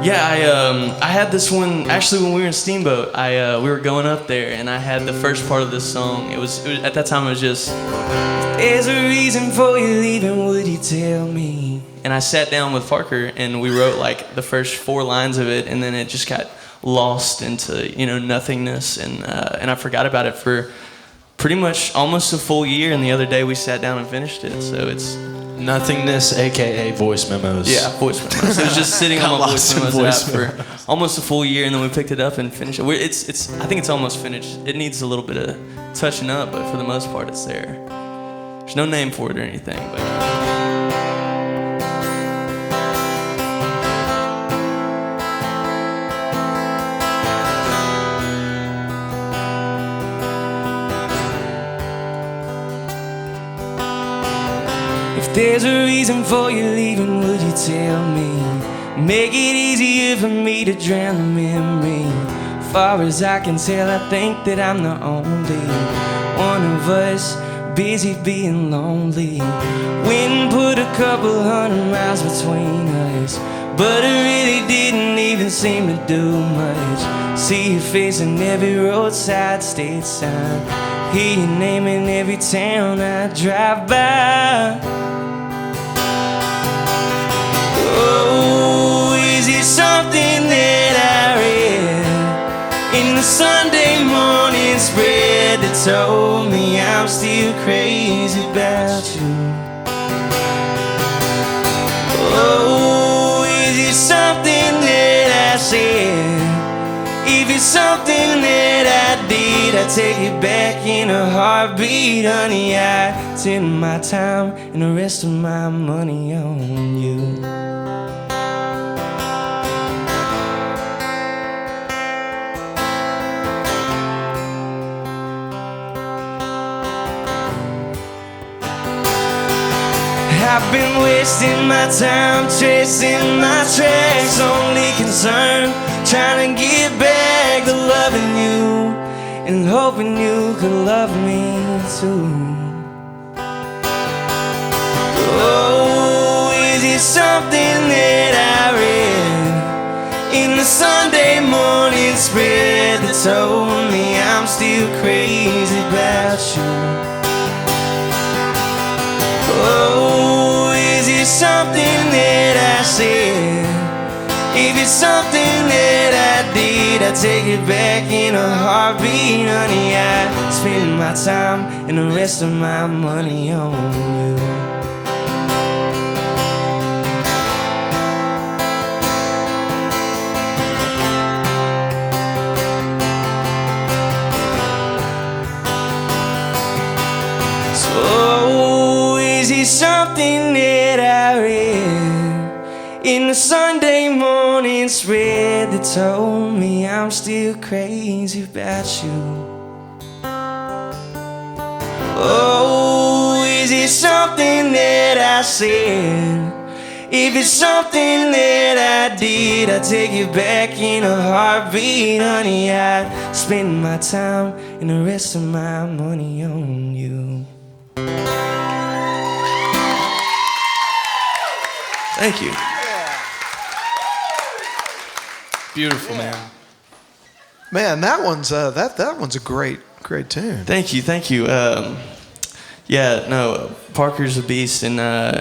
Yeah, I had this one actually when we were in Steamboat. We were going up there, and I had the first part of this song. It was at that time it was just, "There's a reason for you leaving, would you tell me?" And I sat down with Parker, and we wrote like the first 4 lines of it, and then it just got lost into nothingness, and I forgot about it for pretty much almost a full year. And the other day we sat down and finished it. So it's Nothingness, aka voice memos. Yeah, voice memos. It was just sitting on my voice memos app for almost a full year, and then we picked it up and finished it. I think it's almost finished. It needs a little bit of touching up, but for the most part, it's there. There's no name for it or anything, but. If there's a reason for you leaving, would you tell me? Make it easier for me to drown the memory. Far as I can tell, I think that I'm the only one of us busy being lonely. Wind put a couple 100 miles between us, but it really didn't even seem to do much. See your face in every roadside state sign, hear your name in every town I drive by. Oh, is it something that I read in the Sunday morning spread that told me I'm still crazy about you? Oh, is it something that I said? If it's something that I did, I take it back in a heartbeat, honey. I spend my time and the rest of my money on you. I've been wasting my time chasing my tracks, only concerned trying to get back to loving you and hoping you could love me too. Oh, is it something that I read in the Sunday morning spread that told me I'm still crazy about you? Oh, is it something that I said? If it's something that I did, I take it back in a heartbeat, honey. I spend my time and the rest of my money on you. So, is it something that I read in the Sunday morning spread that told me I'm still crazy about you? Oh, is it something that I said? If it's something that I did, I take it back in a heartbeat, honey. I spend my time and the rest of my money on you. Thank you. Beautiful, man. Man, that one's that one's a great tune. Thank you. Yeah, no, Parker's a beast, and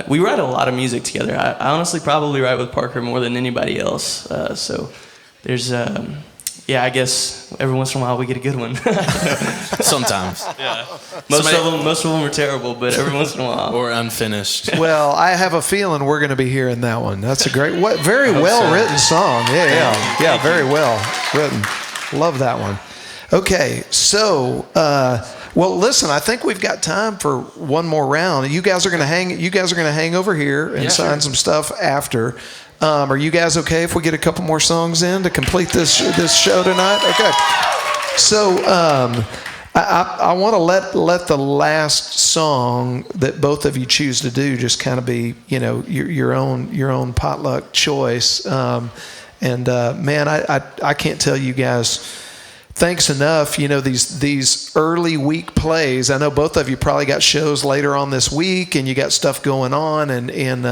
we write a lot of music together. I honestly probably write with Parker more than anybody else. So there's, yeah, I guess every once in a while we get a good one. Sometimes. Yeah. Most of them are terrible, but every once in a while. Or unfinished. Well, I have a feeling we're going to be hearing that one. That's a great, very well written song. Yeah, very well written. Love that one. Okay, so. Well, listen. I think we've got time for one more round. You guys are going to hang over here and sign some stuff after. Are you guys okay if we get a couple more songs in to complete this show tonight? Okay. So I want to let the last song that both of you choose to do just kind of be your own potluck choice. Man, I can't tell you guys. thanks enough. You know, these early week plays. I know both of you probably got shows later on this week, and you got stuff going on and in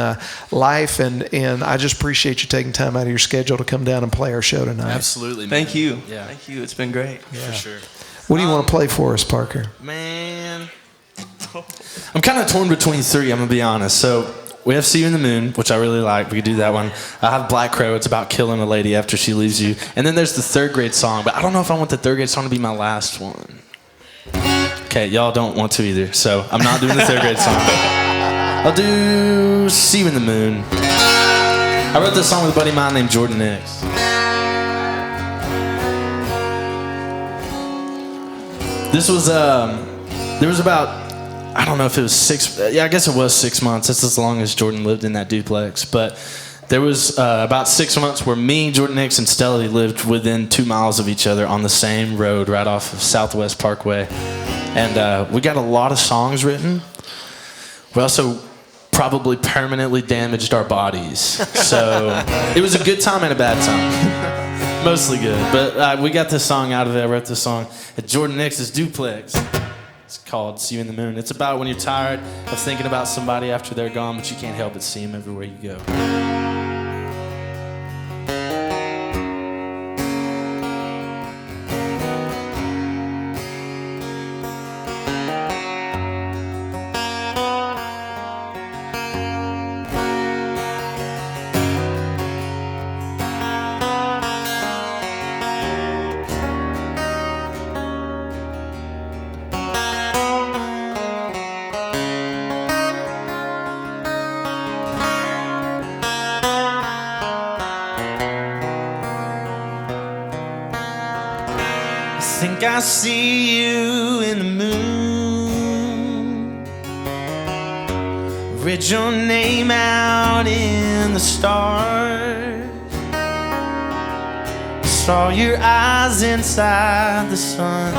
life. And I just appreciate you taking time out of your schedule to come down and play our show tonight. Absolutely, man. Thank you. Yeah. Thank you. It's been great. For sure. What do you want to play for us, Parker? Man, I'm kind of torn between three, I'm going to be honest. So we have See You in the Moon, which I really like. We could do that one. I have Black Crow. It's about killing a lady after she leaves you. And then there's the third grade song, but I don't know if I want the third grade song to be my last one. Okay, y'all don't want to either, so I'm not doing the third grade song. I'll do See You in the Moon. I wrote this song with a buddy of mine named Jordan Nix. This was, there was about, I don't know if it was I guess it was 6 months. That's as long as Jordan lived in that duplex. But there was about 6 months where me, Jordan Nix, and Stelly lived within 2 miles of each other on the same road right off of Southwest Parkway. And we got a lot of songs written. We also probably permanently damaged our bodies. So it was a good time and a bad time. Mostly good. But we got this song out of it. I wrote this song at Jordan Nix's duplex. It's called See You in the Moon. It's about when you're tired of thinking about somebody after they're gone, but you can't help but see them everywhere you go. I think I see you in the moon. Read your name out in the stars. Saw your eyes inside the sun.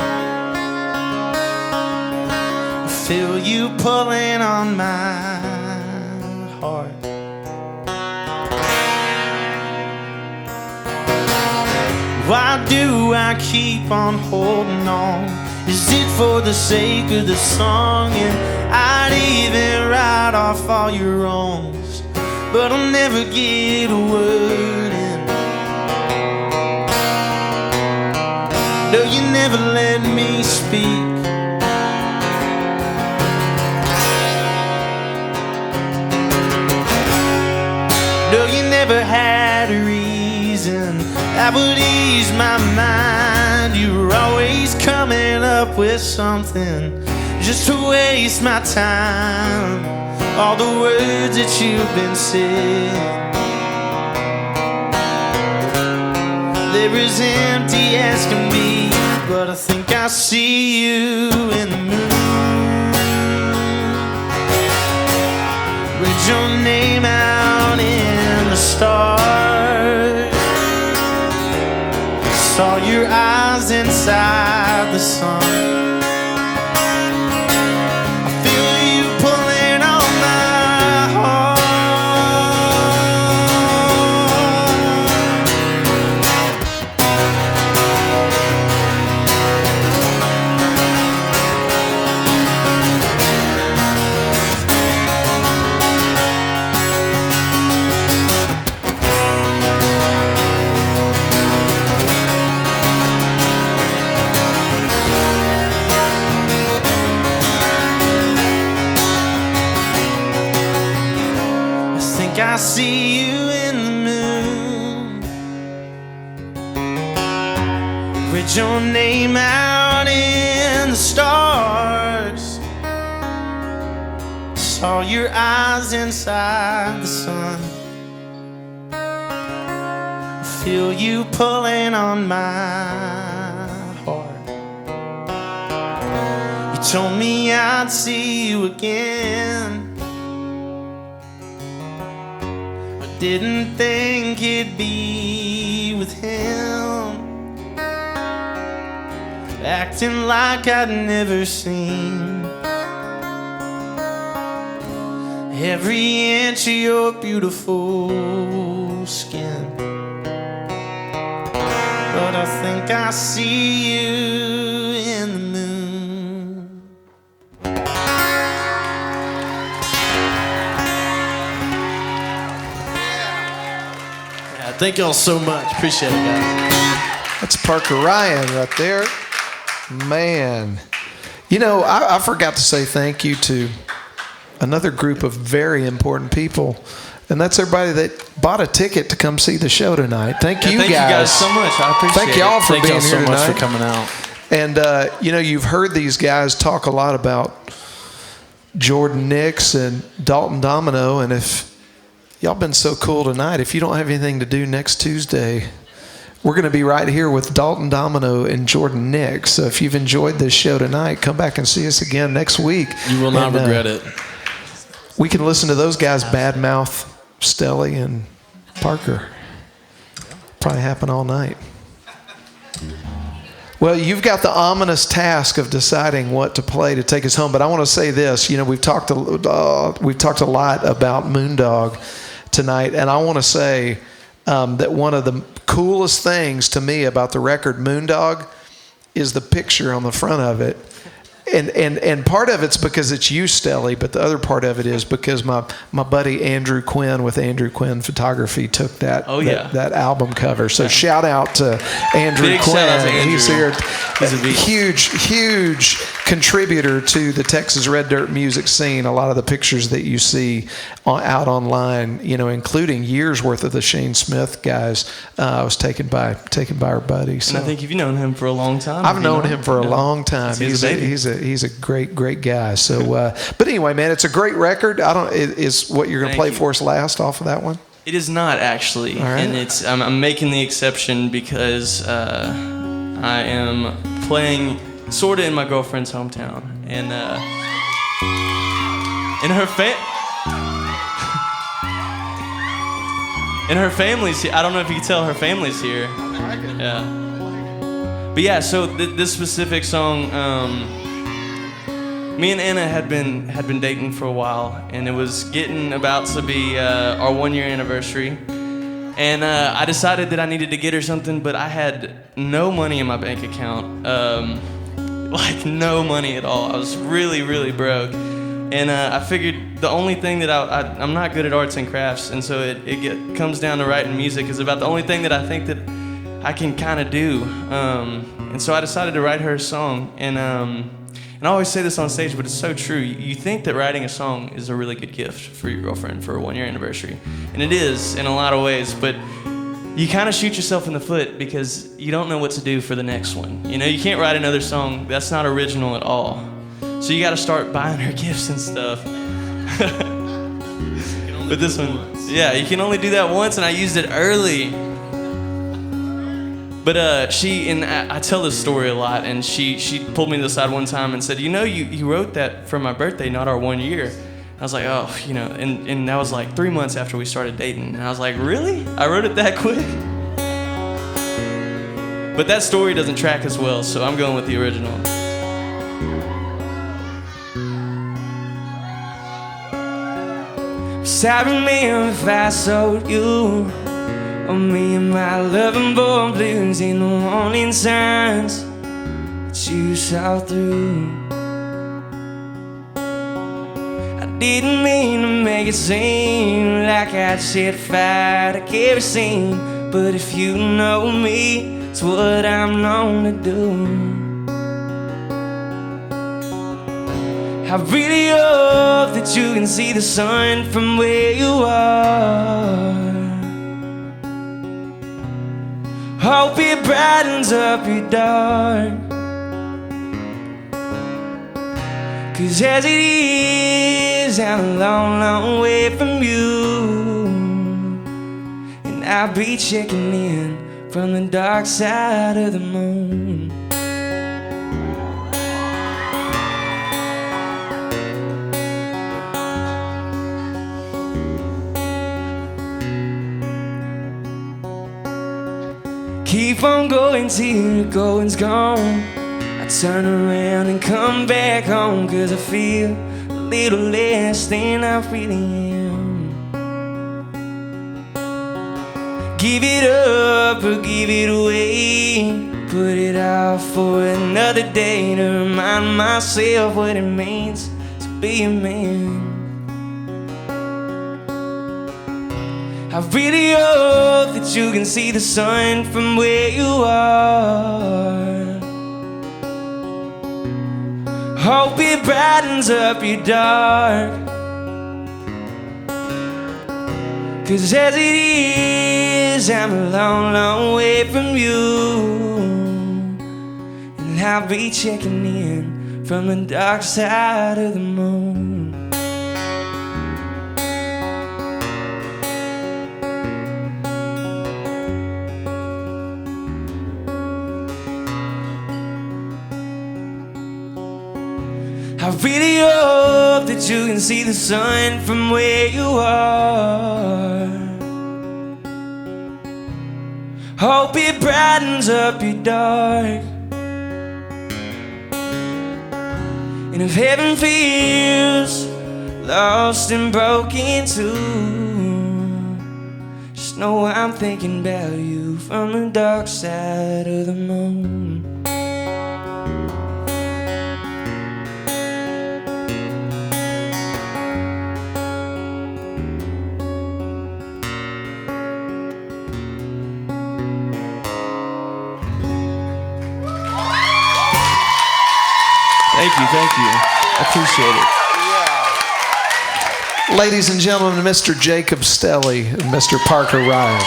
I feel you pulling on my heart. Why do I keep on holding on? Is it for the sake of the song? And I'd even write off all your wrongs, but I'll never get a word in. No, you never let me speak. No, you never had a reason that would ease my mind. You were always coming up with something just to waste my time. All the words that you've been saying, they're as empty as can be. But I think I see you in the moon. Read your name out in the stars. Saw your eyes inside the sun. I feel you pulling on my heart. I see you in the moon. Read your name out in the stars. Saw your eyes inside the sun. I feel you pulling on my heart. You told me I'd see you again. Didn't think it'd be with him, acting like I'd never seen every inch of your beautiful skin. But but I think I see you in the moon. Yeah, thank y'all so much. Appreciate it, guys. That's Parker Ryan right there. Man. You know, I forgot to say thank you to another group of very important people, and that's everybody that bought a ticket to come see the show tonight. Thank you guys so much. I appreciate Thank y'all it. for Thank being y'all here so tonight. much for coming out. And, you know, you've heard these guys talk a lot about Jordan Nix and Dalton Domino, and if y'all been so cool tonight, if you don't have anything to do next Tuesday, we're going to be right here with Dalton Domino and Jordan Nix. So if you've enjoyed this show tonight, come back and see us again next week. You will not regret it. We can listen to those guys badmouth Stelly and Parker. Probably happen all night. Well, you've got the ominous task of deciding what to play to take us home. But I want to say this. You know, we've talked a lot about Moondog tonight, and I want to say that one of the coolest things to me about the record Moondog is the picture on the front of it. And part of it's because it's you, Stelly, but the other part of it is because my buddy Andrew Quinn with Andrew Quinn Photography took that that album cover. So shout out to Andrew Big Quinn. shout out to Andrew. He's here. He's a beast. Huge contributor to the Texas Red Dirt music scene. A lot of the pictures that you see out online, you know, including years worth of the Shane Smith guys, was taken by our buddy. So And I think you've known him for a long time. I've known him for a long time. He's He's a great guy. So, but anyway, man, it's a great record. Is what you're going to play for us last off of that one? It is not actually, All right. and it's I'm making the exception because I am playing sort of in my girlfriend's hometown, and in her family's here. I don't know if you can tell her family's here. Yeah. But yeah, so this specific song, me and Anna had been dating for a while, and it was getting about to be our 1-year anniversary. And I decided that I needed to get her something, but I had no money in my bank account, like no money at all. I was really, really broke. And I figured the only thing that I'm not good at arts and crafts, and so it comes down to writing music is about the only thing that I think that I can kind of do. And so I decided to write her a song. And I always say this on stage, but it's so true. You think that writing a song is a really good gift for your girlfriend for a 1-year anniversary. And it is in a lot of ways, but you kind of shoot yourself in the foot because you don't know what to do for the next one. You know, you can't write another song that's not original at all. So you got to start buying her gifts and stuff. But this one, yeah, you can only do that once, and I used it early. But I tell this story a lot, and she pulled me to the side one time and said, you know, you wrote that for my birthday, not our 1 year. I was like, oh, you know, and that was like 3 months after we started dating. And I was like, really? I wrote it that quick? But that story doesn't track as well, so I'm going with the original. Sorry, man, if I sold you. Me and my loving boy blues ain't the warning signs that you saw through. I didn't mean to make it seem like I'd set fire to kerosene, but if you know me, it's what I'm known to do. I really hope that you can see the sun from where you are. Hope it brightens up your dark. 'Cause as it is, I'm a long, long way from you. And I'll be checking in from the dark side of the moon. Keep on going till the going's gone. I turn around and come back home, 'cause I feel a little less than I really am. Give it up or give it away. Put it off for another day to remind myself what it means to be a man. I really hope that you can see the sun from where you are. Hope it brightens up your dark. 'Cause as it is, I'm a long, long way from you. And I'll be checking in from the dark side of the moon. I really hope that you can see the sun from where you are. Hope it brightens up your dark. And if heaven feels lost and broken too, just know I'm thinking about you from the dark side of the moon. Thank you. I appreciate it. Ladies and gentlemen, Mr. Jacob Stelly and Mr. Parker Ryan.